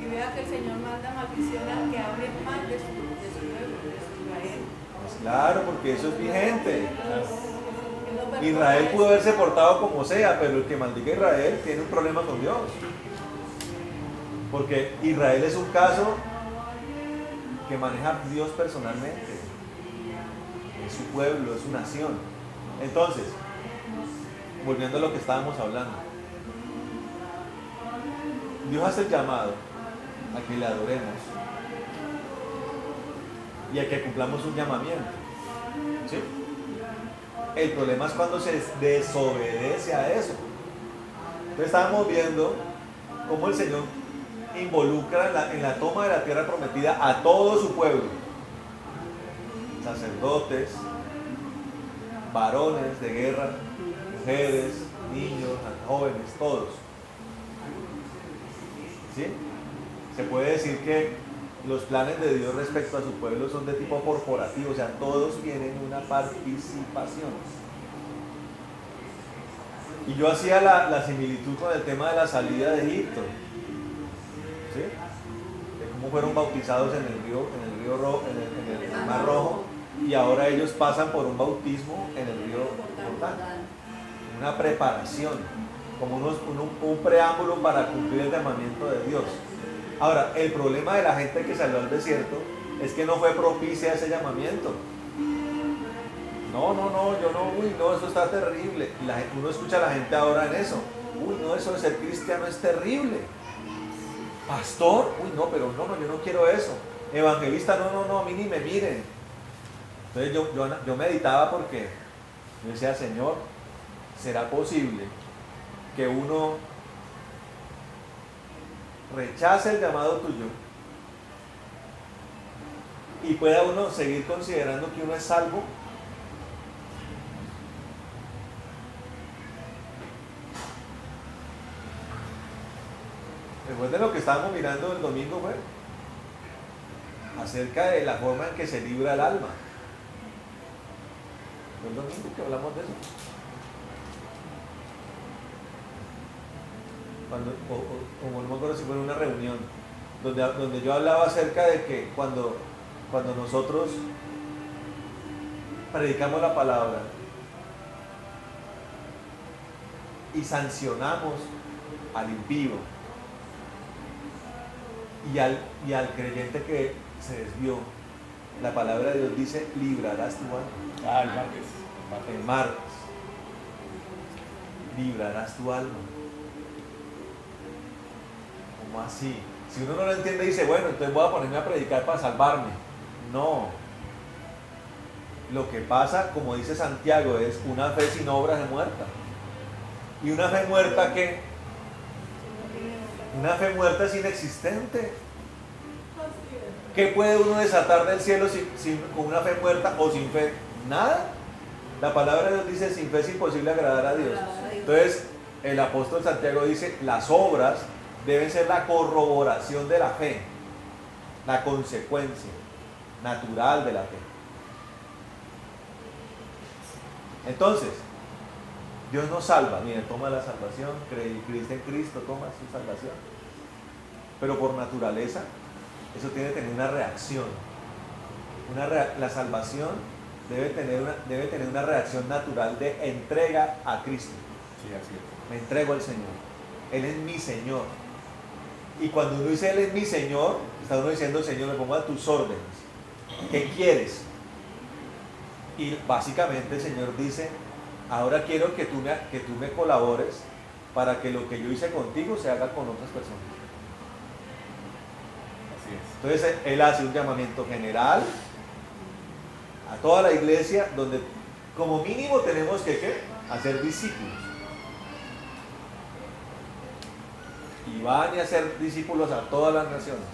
Y vea que el Señor manda maldición al que hable mal de su pueblo, de su Israel. Pues claro, porque eso es vigente. Él no perdona Israel eso. pudo haberse portado como sea, pero el que maldiga a Israel tiene un problema con Dios. Porque Israel es un caso que maneja Dios personalmente. Es su pueblo, es su nación. Entonces, volviendo a lo que estábamos hablando, Dios hace el llamado a que le adoremos y a que cumplamos un llamamiento, ¿sí? El problema es cuando se desobedece a eso. Entonces estábamos viendo cómo el Señor involucra en la toma de la tierra prometida a todo su pueblo, sacerdotes, varones de guerra, mujeres, niños, jóvenes, todos. ¿Sí? Se puede decir que los planes de Dios respecto a su pueblo son de tipo corporativo, o sea, todos tienen una participación. Y yo hacía la similitud con el tema de la salida de Egipto, ¿sí? De cómo fueron bautizados en el Mar Rojo, y ahora ellos pasan por un bautismo en el río Jordán. Una preparación, como un preámbulo para cumplir el llamamiento de Dios. Ahora, el problema de la gente que salió al desierto es que no fue propicia a ese llamamiento. No, eso está terrible. Uno escucha a la gente ahora en eso. Eso de ser cristiano es terrible. Pastor, pero yo no quiero eso. Evangelista, a mí ni me miren. Entonces yo meditaba porque yo decía, Señor, ¿será posible que uno rechace el llamado tuyo y pueda uno seguir considerando que uno es salvo? Recuerden lo que estábamos mirando el domingo, fue acerca de la forma en que se libra el alma. ¿Fue el domingo que hablamos de eso? Como no me acuerdo si fue en una reunión, donde yo hablaba acerca de que cuando nosotros predicamos la palabra y sancionamos al impío y al creyente que se desvió. La palabra de Dios dice, librarás tu alma. Ah, el martes. El martes. Librarás tu alma. ¿Cómo así? Si uno no lo entiende, dice, bueno, entonces voy a ponerme a predicar para salvarme. No. Lo que pasa, como dice Santiago, es una fe sin obras es muerta. ¿Y una fe muerta qué? Una fe muerta es inexistente. ¿Qué puede uno desatar del cielo con una fe muerta o sin fe? Nada. La palabra de Dios dice, sin fe es imposible agradar a Dios. Entonces, el apóstol Santiago dice, las obras deben ser la corroboración de la fe, la consecuencia natural de la fe. Entonces, Dios nos salva. Miren, toma la salvación, creíste en Cristo, toma su salvación. Pero por naturaleza, eso tiene que tener una reacción. La salvación debe tener una reacción natural de entrega a Cristo. Sí, así es. Me entrego al Señor. Él es mi Señor. Y cuando uno dice Él es mi Señor, está uno diciendo, Señor, me pongo a tus órdenes. ¿Qué quieres? Y básicamente el Señor dice, ahora quiero que tú me colabores para que lo que yo hice contigo se haga con otras personas. Así es. Entonces Él hace un llamamiento general a toda la iglesia, donde como mínimo tenemos que hacer discípulos. Y van a hacer discípulos a todas las naciones.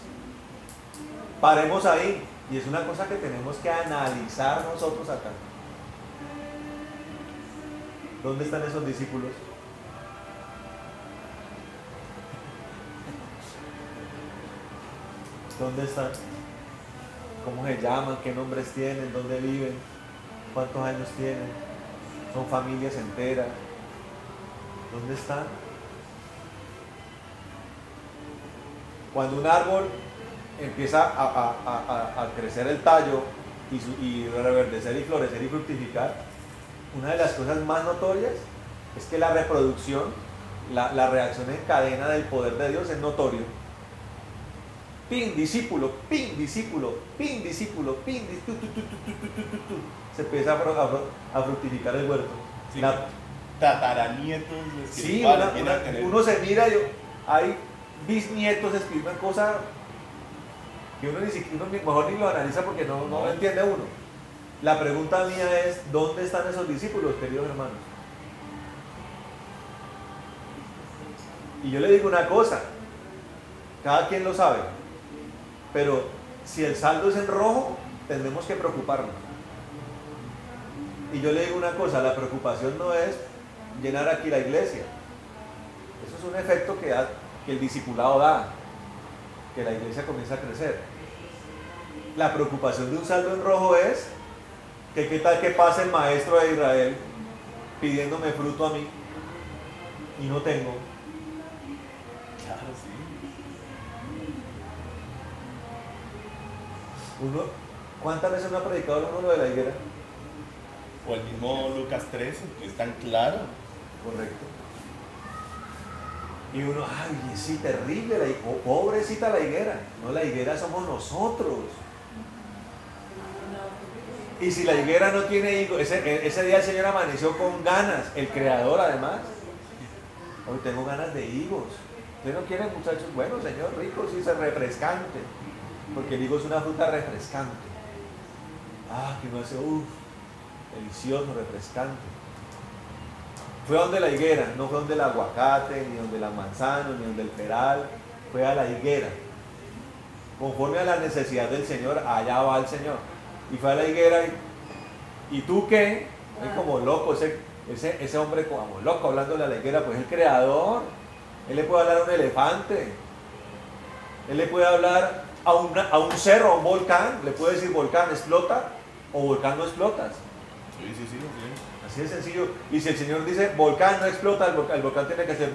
Paremos ahí, y es una cosa que tenemos que analizar nosotros acá. ¿Dónde están esos discípulos? ¿Dónde están? ¿Cómo se llaman? ¿Qué nombres tienen? ¿Dónde viven? ¿Cuántos años tienen? ¿Son familias enteras? ¿Dónde están? Cuando un árbol empieza a crecer el tallo y reverdecer y florecer y fructificar, una de las cosas más notorias es que la reproducción, la reacción en cadena del poder de Dios es notorio. Pin, discípulo, pin, discípulo, pin, discípulo, pin, se empieza a fructificar el huerto. Sí, tataranietos Sí, espirituales. uno se mira y hay bisnietos espirituales, cosas que uno mejor ni lo analiza porque no lo entiende uno. La pregunta mía es, ¿dónde están esos discípulos, queridos hermanos? Y yo le digo una cosa, cada quien lo sabe, pero si el saldo es en rojo, tendremos que preocuparnos. Y yo le digo una cosa, la preocupación no es llenar aquí la iglesia. Eso es un efecto que el discipulado da, que la iglesia comienza a crecer. La preocupación de un saldo en rojo es que qué tal que pase el maestro de Israel pidiéndome fruto a mí y no tengo. Claro, sí. ¿Cuántas veces no ha predicado uno lo de la higuera? O el mismo Lucas 13, que es tan claro. Correcto. Y uno, ay, sí, terrible, pobrecita la higuera. No, la higuera somos nosotros. Y si la higuera no tiene higos, ese día el Señor amaneció con ganas, el Creador además. Hoy tengo ganas de higos. ¿Ustedes no quieren, muchachos? Bueno, Señor, rico, sí, es refrescante. Porque el higo es una fruta refrescante. Ah, que uno hace, delicioso, refrescante. Fue donde la higuera, no fue donde el aguacate, ni donde la manzana, ni donde el peral, fue a la higuera. Conforme a la necesidad del Señor, allá va el Señor. Y fue a la higuera y tú qué, es como loco, ese hombre como loco hablándole a la higuera, pues el Creador. Él le puede hablar a un elefante, él le puede hablar a un cerro, a un volcán, le puede decir volcán explota o volcán no explotas. Sí. Así de sencillo. Y si el Señor dice volcán no explota, el volcán tiene que hacer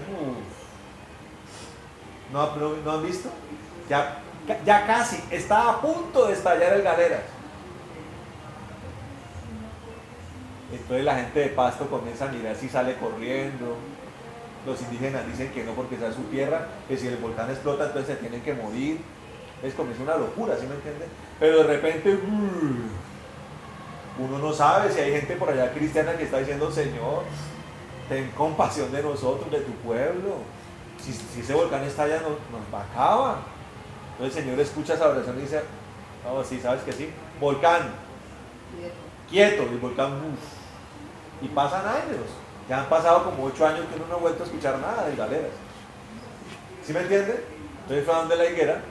¿No han visto? Ya casi, está a punto de estallar el Galeras. Entonces la gente de Pasto comienza a mirar si sale corriendo, Los indígenas dicen que no porque sea su tierra, que si el volcán explota entonces se tienen que morir. Es como es una locura, ¿sí me entienden? Pero de repente, uno no sabe si hay gente por allá cristiana que está diciendo, Señor, ten compasión de nosotros, de tu pueblo. Si ese volcán está allá, nos acaba. Entonces el Señor escucha esa oración y dice, no, sí, ¿sabes que sí? Volcán, quieto, el volcán, y pasan años. Ya han pasado como 8 años que uno no ha vuelto a escuchar nada de galeras. ¿Sí me entiende? Entonces fue a donde la higuera,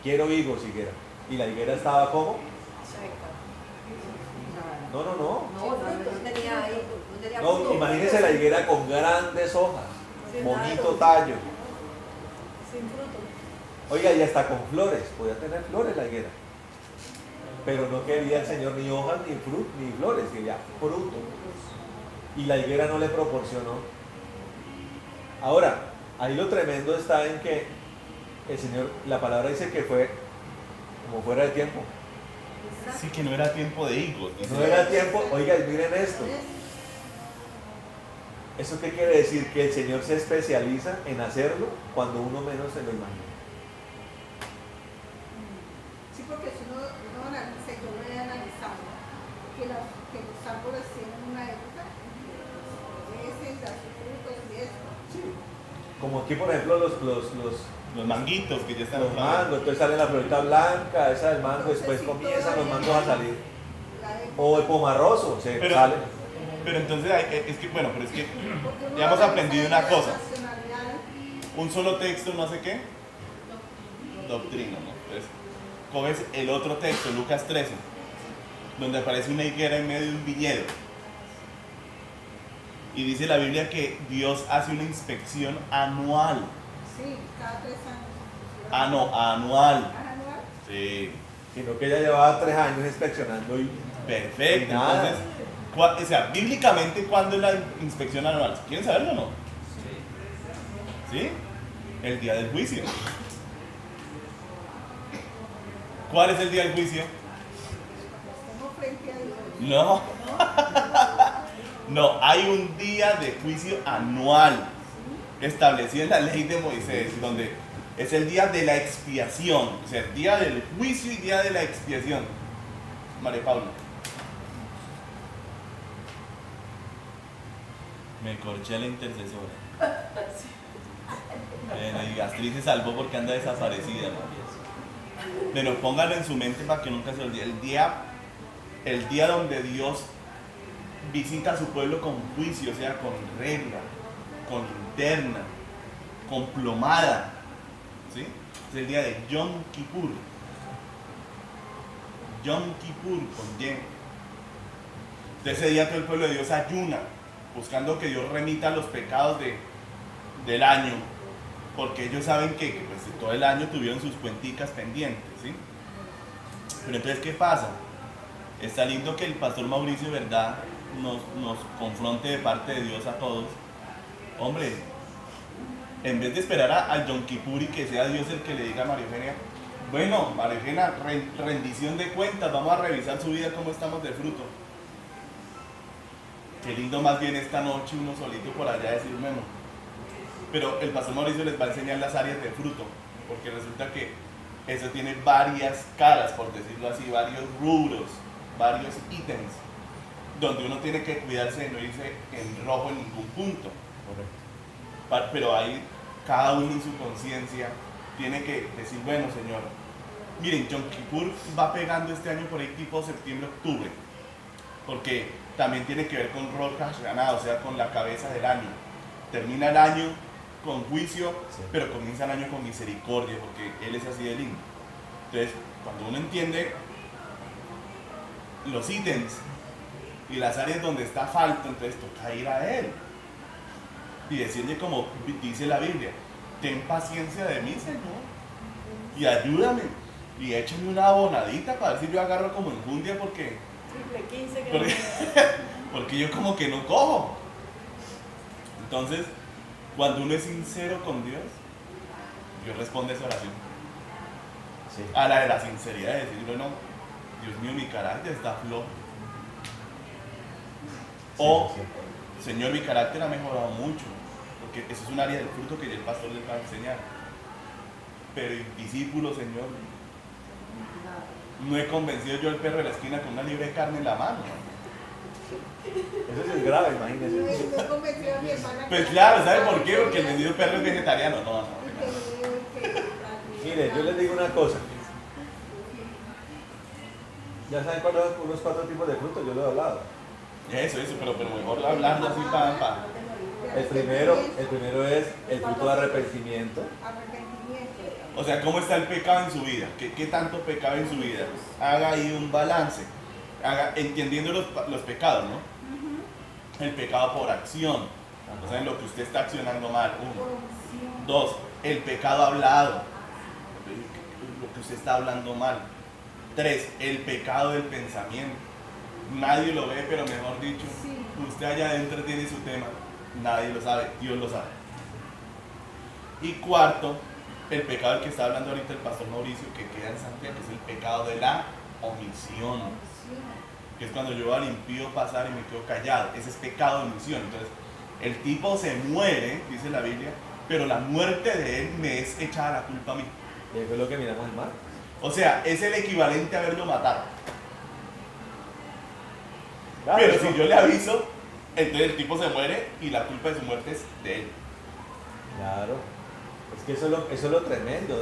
quiero higos, higuera. Y la higuera estaba como, no. No tenía ahí, no tenía No, fruto. imagínense la higuera con grandes hojas, Sin bonito árbol. tallo. Sin fruto. Oiga, y hasta con flores, podía tener flores la higuera. Pero no quería el Señor ni hojas ni flores, quería fruto. Y la higuera no le proporcionó. Ahora, ahí lo tremendo está en que el Señor, la palabra dice que fue como fuera de tiempo. Sí, que no era tiempo de higos. dice. No era tiempo, oiga, y miren esto. ¿Eso qué quiere decir? Que el Señor se especializa en hacerlo cuando uno menos se lo imagina. Sí, porque si uno analiza, yo lo he analizado, que los árboles tienen una época, florecen, dan sus frutos y esto. Como aquí, por ejemplo, los Los manguitos que ya están mangos, entonces sale la florita blanca, esa del mango, después comienzan los mangos a salir. O el pomarroso, se Pero- sale. Pero entonces, es que, bueno, pero es que Porque uno ya hemos analiza aprendido la una cosa. racionalidad. Un solo texto no sé qué. Doctrina, ¿no? Entonces, coges el otro texto, Lucas 13, donde aparece una higuera en medio de un viñedo. Y dice la Biblia que Dios hace una inspección anual. Sí, cada 3 años. Ah, no, anual. Anual. Sí, Sino que ella llevaba 3 años inspeccionando y perfecto. Y nada. Entonces, o sea, bíblicamente, ¿cuándo es la inspección anual? ¿Quieren saberlo o no? ¿Sí? El día del juicio. ¿Cuál es el día del juicio? Estamos frente a Dios. No. No, hay un día de juicio anual establecido en la ley de Moisés, donde es el día de la expiación, o sea, el día del juicio y día de la expiación. María Paula. Me corché a la intercesora. Bueno, y Astrid se salvó porque anda desaparecida, ¿no? Pero póngalo en su mente para que nunca se olvide. El día donde Dios visita a su pueblo con juicio, o sea, con regla, con linterna, con plomada. ¿Sí? Es el día de Yom Kippur. Yom Kippur con Yem. De ese día todo el pueblo de Dios ayuna, buscando que Dios remita los pecados del año, porque ellos saben que pues, todo el año tuvieron sus cuenticas pendientes, ¿sí? Pero entonces, ¿qué pasa? Está lindo que el pastor Mauricio, ¿verdad?, nos confronte de parte de Dios a todos. Hombre, en vez de esperar al Yom Kippur y que sea Dios el que le diga a María Eugenia, bueno, María Eugenia, rendición de cuentas, vamos a revisar su vida, cómo estamos de fruto. Qué lindo más bien esta noche uno solito por allá decir, bueno, pero el pastor Mauricio les va a enseñar las áreas de fruto, porque resulta que eso tiene varias caras, por decirlo así, varios rubros, varios ítems, donde uno tiene que cuidarse de no irse en rojo en ningún punto. Pero ahí cada uno en su conciencia tiene que decir, bueno, Señor, miren, Yom Kippur va pegando este año por ahí tipo septiembre, octubre, porque también tiene que ver con Rosh Hashanah, o sea, con la cabeza del año. Termina el año con juicio, Sí. pero comienza el año con misericordia, porque Él es así de lindo. Entonces, cuando uno entiende los ítems y las áreas donde está falto, entonces toca ir a Él y decirle, como dice la Biblia, ten paciencia de mí, Señor, y ayúdame, y échame una abonadita para ver si yo agarro como enjundia, porque Triple 15 que Porque- porque yo como que no cojo. Entonces, cuando uno es sincero con Dios, Dios responde a esa oración. sí. A la de la sinceridad, de decir, bueno, Dios mío, mi carácter está flojo. O, Sí, sí. Señor, mi carácter ha mejorado mucho. porque eso es un área del fruto que ya el pastor les va a enseñar. Pero discípulo, Señor, no he convencido yo al perro de la esquina con una libre de carne en la mano. Eso sí es grave, imagínense. No convenció a mi hermana. Pues claro, ¿sabe por qué? Porque el vendido perro es vegetariano. No. Mire, yo les digo una cosa. ¿Ya saben cuáles son unos 4 tipos de frutos? Yo lo he hablado. Eso, pero mejor hablarlo así para... El primero es el fruto de arrepentimiento. O sea, ¿cómo está el pecado en su vida? ¿Qué tanto pecado en su vida? Haga ahí un balance. Entendiendo los pecados, ¿no? El pecado por acción. O sea, en lo que usted está accionando mal. 1. 2. El pecado hablado. Lo que usted está hablando mal. 3. El pecado del pensamiento. Nadie lo ve, pero mejor dicho, usted allá adentro tiene su tema. Nadie lo sabe, Dios lo sabe. Y 4, el pecado del que está hablando ahorita el pastor Mauricio, que queda en Santiago, que es el pecado de la omisión. Que es cuando yo al impío pasar y me quedo callado. Ese es pecado de omisión. Entonces, el tipo se muere, dice la Biblia, pero la muerte de él me es echada la culpa a mí. Y eso es lo que miramos en Marcos. O sea, es el equivalente a verlo matar. Claro, Pero eso- si yo le aviso, entonces el tipo se muere y la culpa de su muerte es de él. Claro. Es que eso es lo tremendo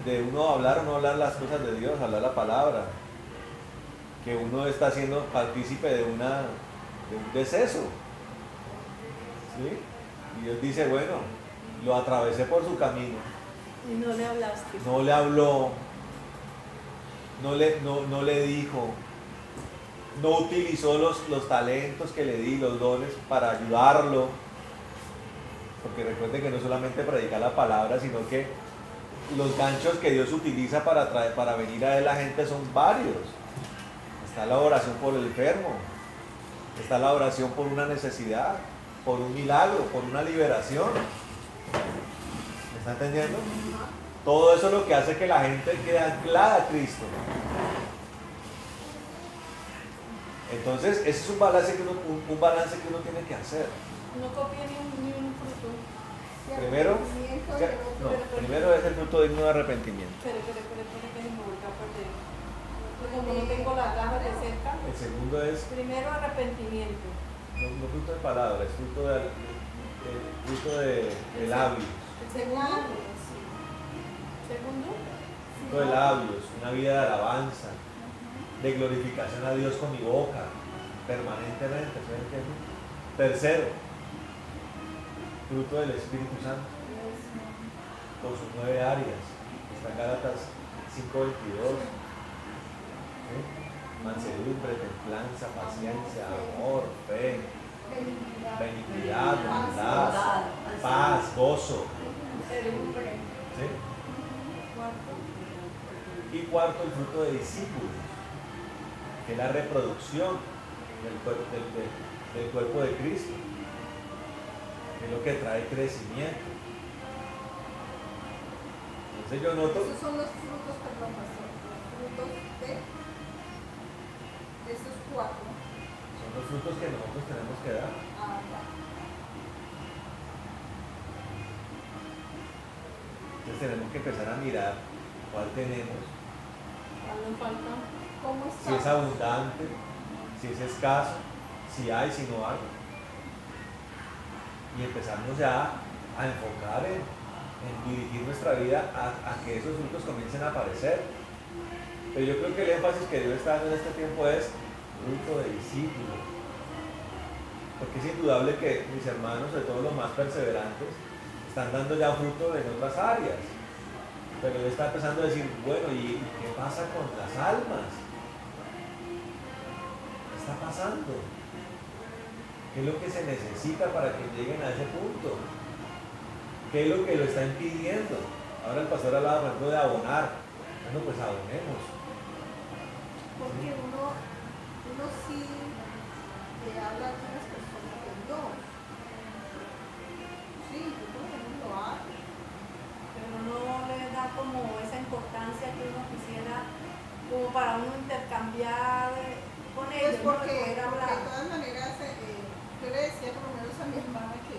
de uno hablar o no hablar las cosas de Dios, hablar la palabra. Que uno está siendo partícipe de un deceso. ¿Sí? Y Dios dice, bueno, lo atravesé por su camino. Y no le hablaste. No le habló, no le dijo, no utilizó los talentos que le di, los dones para ayudarlo. Porque recuerden que no solamente predicar la palabra, sino que los ganchos que Dios utiliza para venir a él la gente son varios. Está la oración por el enfermo, está la oración por una necesidad, por un milagro, por una liberación. ¿Me está entendiendo? Todo eso es lo que hace que la gente quede anclada a Cristo. Entonces, ese es un balance que uno tiene que hacer. No copie ni un fruto. Primero es el fruto digno de arrepentimiento. Espere, que se me vuelva a perder. Como no tengo las gafas de cerca. El segundo es Primero arrepentimiento. no fruto de palabra, es fruto de labios. El segundo. Segundo. Fruto de labios, una vida de alabanza, de glorificación a Dios con mi boca, permanentemente. ¿Sí me entienden? Tercero, fruto del Espíritu Santo, con sus 9 áreas. Está en Gálatas 5:22. ¿Sí? Mansedumbre, templanza, paciencia, amor, fe, benignidad, bondad, paz, gozo. ¿Sí? Y cuarto, el fruto de discípulos, que es la reproducción del cuerpo de Cristo, que es lo que trae crecimiento. Entonces yo noto, Esos son los frutos, perdón, pastor, los frutos de esos 4. son los frutos que nosotros tenemos que dar. Entonces tenemos que empezar a mirar cuál tenemos, ¿Cuál nos falta? ¿Cómo si es está? abundante, si es escaso, si hay, si no hay. Y empezarnos ya a enfocar en dirigir nuestra vida a que esos frutos comiencen a aparecer. Pero yo creo que el énfasis que Dios está dando en este tiempo es fruto de discípulo. Porque es indudable que mis hermanos, sobre todo los más perseverantes, están dando ya fruto en otras áreas. Pero Él está empezando a decir, bueno, ¿y qué pasa con las almas? ¿Qué está pasando? ¿Qué es lo que se necesita para que lleguen a ese punto? ¿Qué es lo que lo está impidiendo? Ahora el pastor hablaba, por ejemplo, de abonar. Bueno, pues abonemos. Porque uno sí le habla a algunas personas que no. Sí, yo por lo menos lo hago. Pero no le da como esa importancia que uno quisiera, como para uno intercambiar con Pues ellos, ¿no? De porque poder de hablar. todas maneras, yo le decía por lo menos a mi hermana que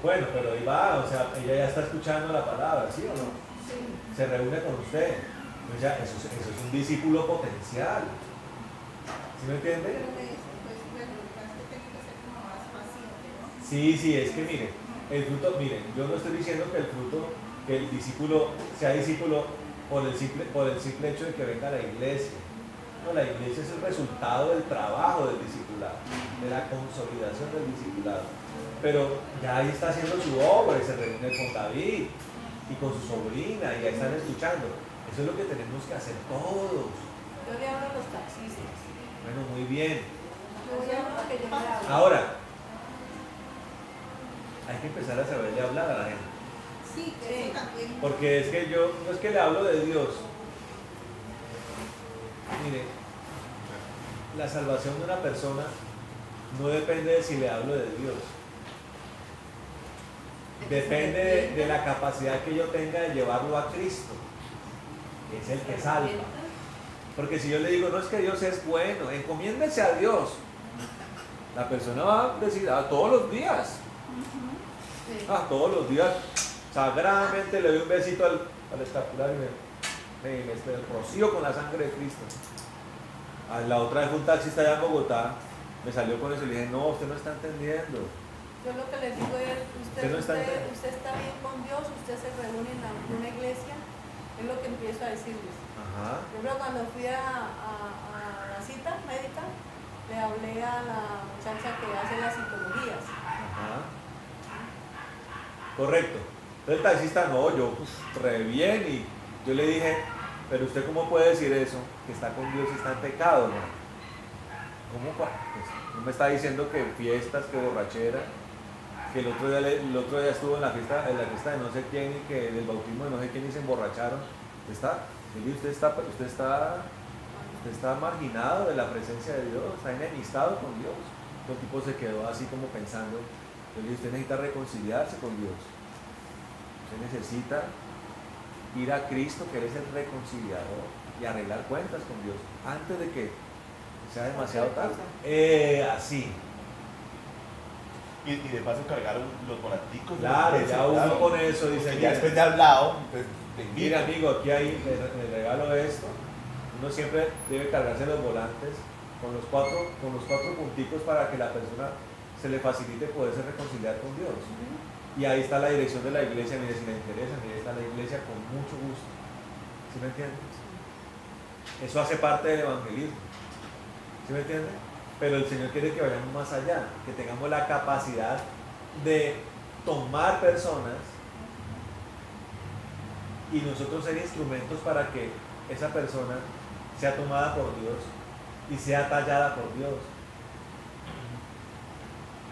Bueno, pero ahí va, o sea, ella ya está escuchando la palabra, ¿sí o no? Sí. Se reúne con usted. O sea, eso es un discípulo potencial. ¿Sí me entiende? Pero me dice, pues bueno, lo que pasa es que tiene que ser como más paciente, ¿no? Sí, es que miren, el fruto, miren, yo no estoy diciendo que el fruto, que el discípulo sea discípulo por el simple hecho de que venga a la iglesia. No, la iglesia es el resultado del trabajo del discipulado, de la consolidación del discipulado. Pero ya ahí está haciendo su obra y se reúne con David y con su sobrina y ahí están escuchando. Eso es lo que tenemos que hacer todos. Yo le hablo a los taxistas. Bueno, muy bien. Yo le hablo a que yo le hablo. Ahora, hay que empezar a saberle hablar a la gente. Sí, que eso también. Porque es que yo, no es que le hablo de Dios. Mire, la salvación de una persona no depende de si le hablo de Dios. Depende de la capacidad que yo tenga de llevarlo a Cristo, que es el que salva. Porque si yo le digo, no es que Dios es bueno, encomiéndese a Dios, la persona va a decir, todos los días. Sí. Todos los días, sagradamente le doy un besito al escapular y me rocío con la sangre de Cristo. La otra vez un taxista allá en Bogotá me salió con eso y le dije, no, usted no está entendiendo. Yo lo que les digo es, Usted no está entendiendo. usted está bien con Dios, usted se reúne en una iglesia, es lo que empiezo a decirles. Ajá. Por ejemplo, cuando fui a la cita médica, le hablé a la muchacha que hace las citologías. Ajá. Correcto. Entonces el taxista no, yo re bien y yo le dije, pero usted cómo puede decir eso, que está con Dios y está en pecado, ¿no? ¿Cómo? Pues, no me está diciendo que fiestas, que borrachera, que el otro día estuvo en la fiesta de no sé quién y que del bautismo de no sé quién y se emborracharon. Usted está marginado de la presencia de Dios, está enemistado con Dios. El tipo se quedó así como pensando. Yo le dije, usted necesita reconciliarse con Dios. Usted necesita ir a Cristo, que Él es el reconciliador, y arreglar cuentas con Dios antes de que sea demasiado tarde. Así. Y de paso cargaron los bonaticos. Claro, ya uno con eso dice, Porque mira, ya después de hablado, pues te invito. mira amigo, aquí hay, le regalo esto. Uno siempre debe cargarse los volantes con los cuatro punticos para que la persona se le facilite poderse reconciliar con Dios. Y ahí está la dirección de la iglesia, mire, si le interesa, mire, está la iglesia con mucho gusto. ¿Sí me entiendes? Eso hace parte del evangelismo. ¿Sí me entiende? Pero el Señor quiere que vayamos más allá, que tengamos la capacidad de tomar personas y nosotros ser instrumentos para que esa persona sea tomada por Dios y sea tallada por Dios.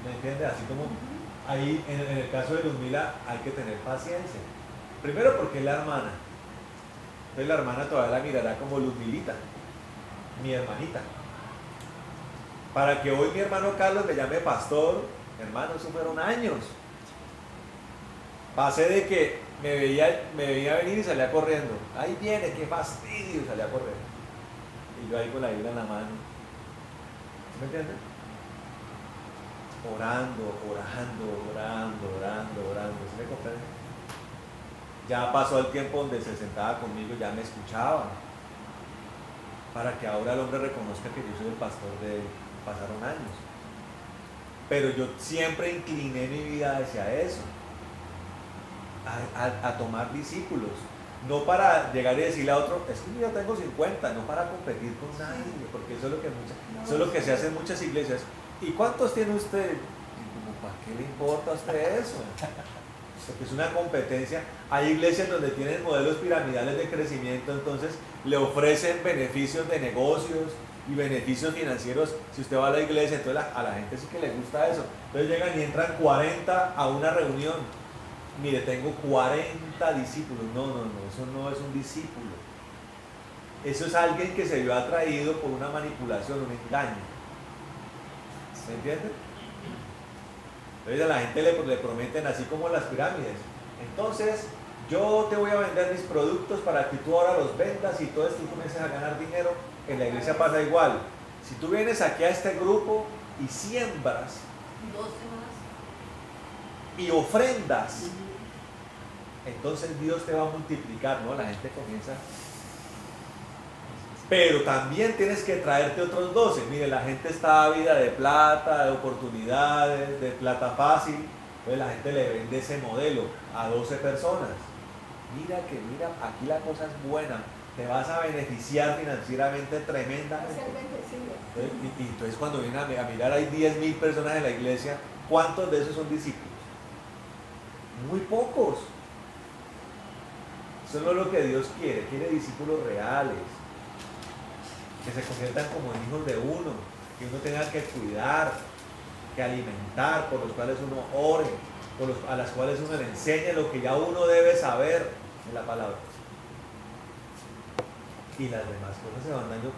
¿Me entiende? Así como ahí en el caso de Luzmila hay que tener paciencia. Primero porque es la hermana. Entonces la hermana todavía la mirará como Luzmilita, mi hermanita. Para que hoy mi hermano Carlos me llame pastor, hermano, eso fueron años. Pasé de que me veía venir y salía corriendo. Ahí viene, qué fastidio, y salía corriendo. Y yo ahí con la Biblia en la mano. ¿Sí me entiendes? Orando. ¿Sí me comprende? Ya pasó el tiempo donde se sentaba conmigo, ya me escuchaba. Para que ahora el hombre reconozca que yo soy el pastor de él. Pasaron años. Pero yo siempre incliné mi vida hacia eso. A tomar discípulos. No para llegar y decirle a otro, es que yo ya tengo 50, no para competir con nadie, porque eso es lo que se hace en muchas iglesias. ¿Y cuántos tiene usted? Y como, ¿para qué le importa a usted eso? Porque es una competencia. Hay iglesias donde tienen modelos piramidales de crecimiento, entonces le ofrecen beneficios de negocios y beneficios financieros. Si usted va a la iglesia, entonces a la gente sí que le gusta eso. Entonces llegan y entran 40 a una reunión. Mire, tengo 40 discípulos. No, eso no es un discípulo. Eso es alguien que se vio atraído por una manipulación, un engaño. ¿Se entiende? Entonces a la gente le prometen así como las pirámides. Entonces, yo te voy a vender mis productos para que tú ahora los vendas y todo esto y comiences a ganar dinero. En la iglesia pasa igual. Si tú vienes aquí a este grupo y siembras, 2 semanas. y ofrendas, entonces Dios te va a multiplicar, ¿no? La gente comienza. Pero también tienes que traerte otros 12. Mire, la gente está ávida de plata, de oportunidades, de plata fácil. Entonces la gente le vende ese modelo a 12 personas. Mira, aquí la cosa es buena. Te vas a beneficiar financieramente Va a tremendamente. ser bendecido. Entonces cuando vienen a mirar, hay 10.000 personas en la iglesia. ¿Cuántos de esos son discípulos? Muy pocos. Eso no es lo que Dios quiere. Quiere discípulos reales, que se conviertan como en hijos de uno, que uno tenga que cuidar, que alimentar, por los cuales uno ore, a las cuales uno le enseñe lo que ya uno debe saber en la palabra. Y las demás cosas se van dando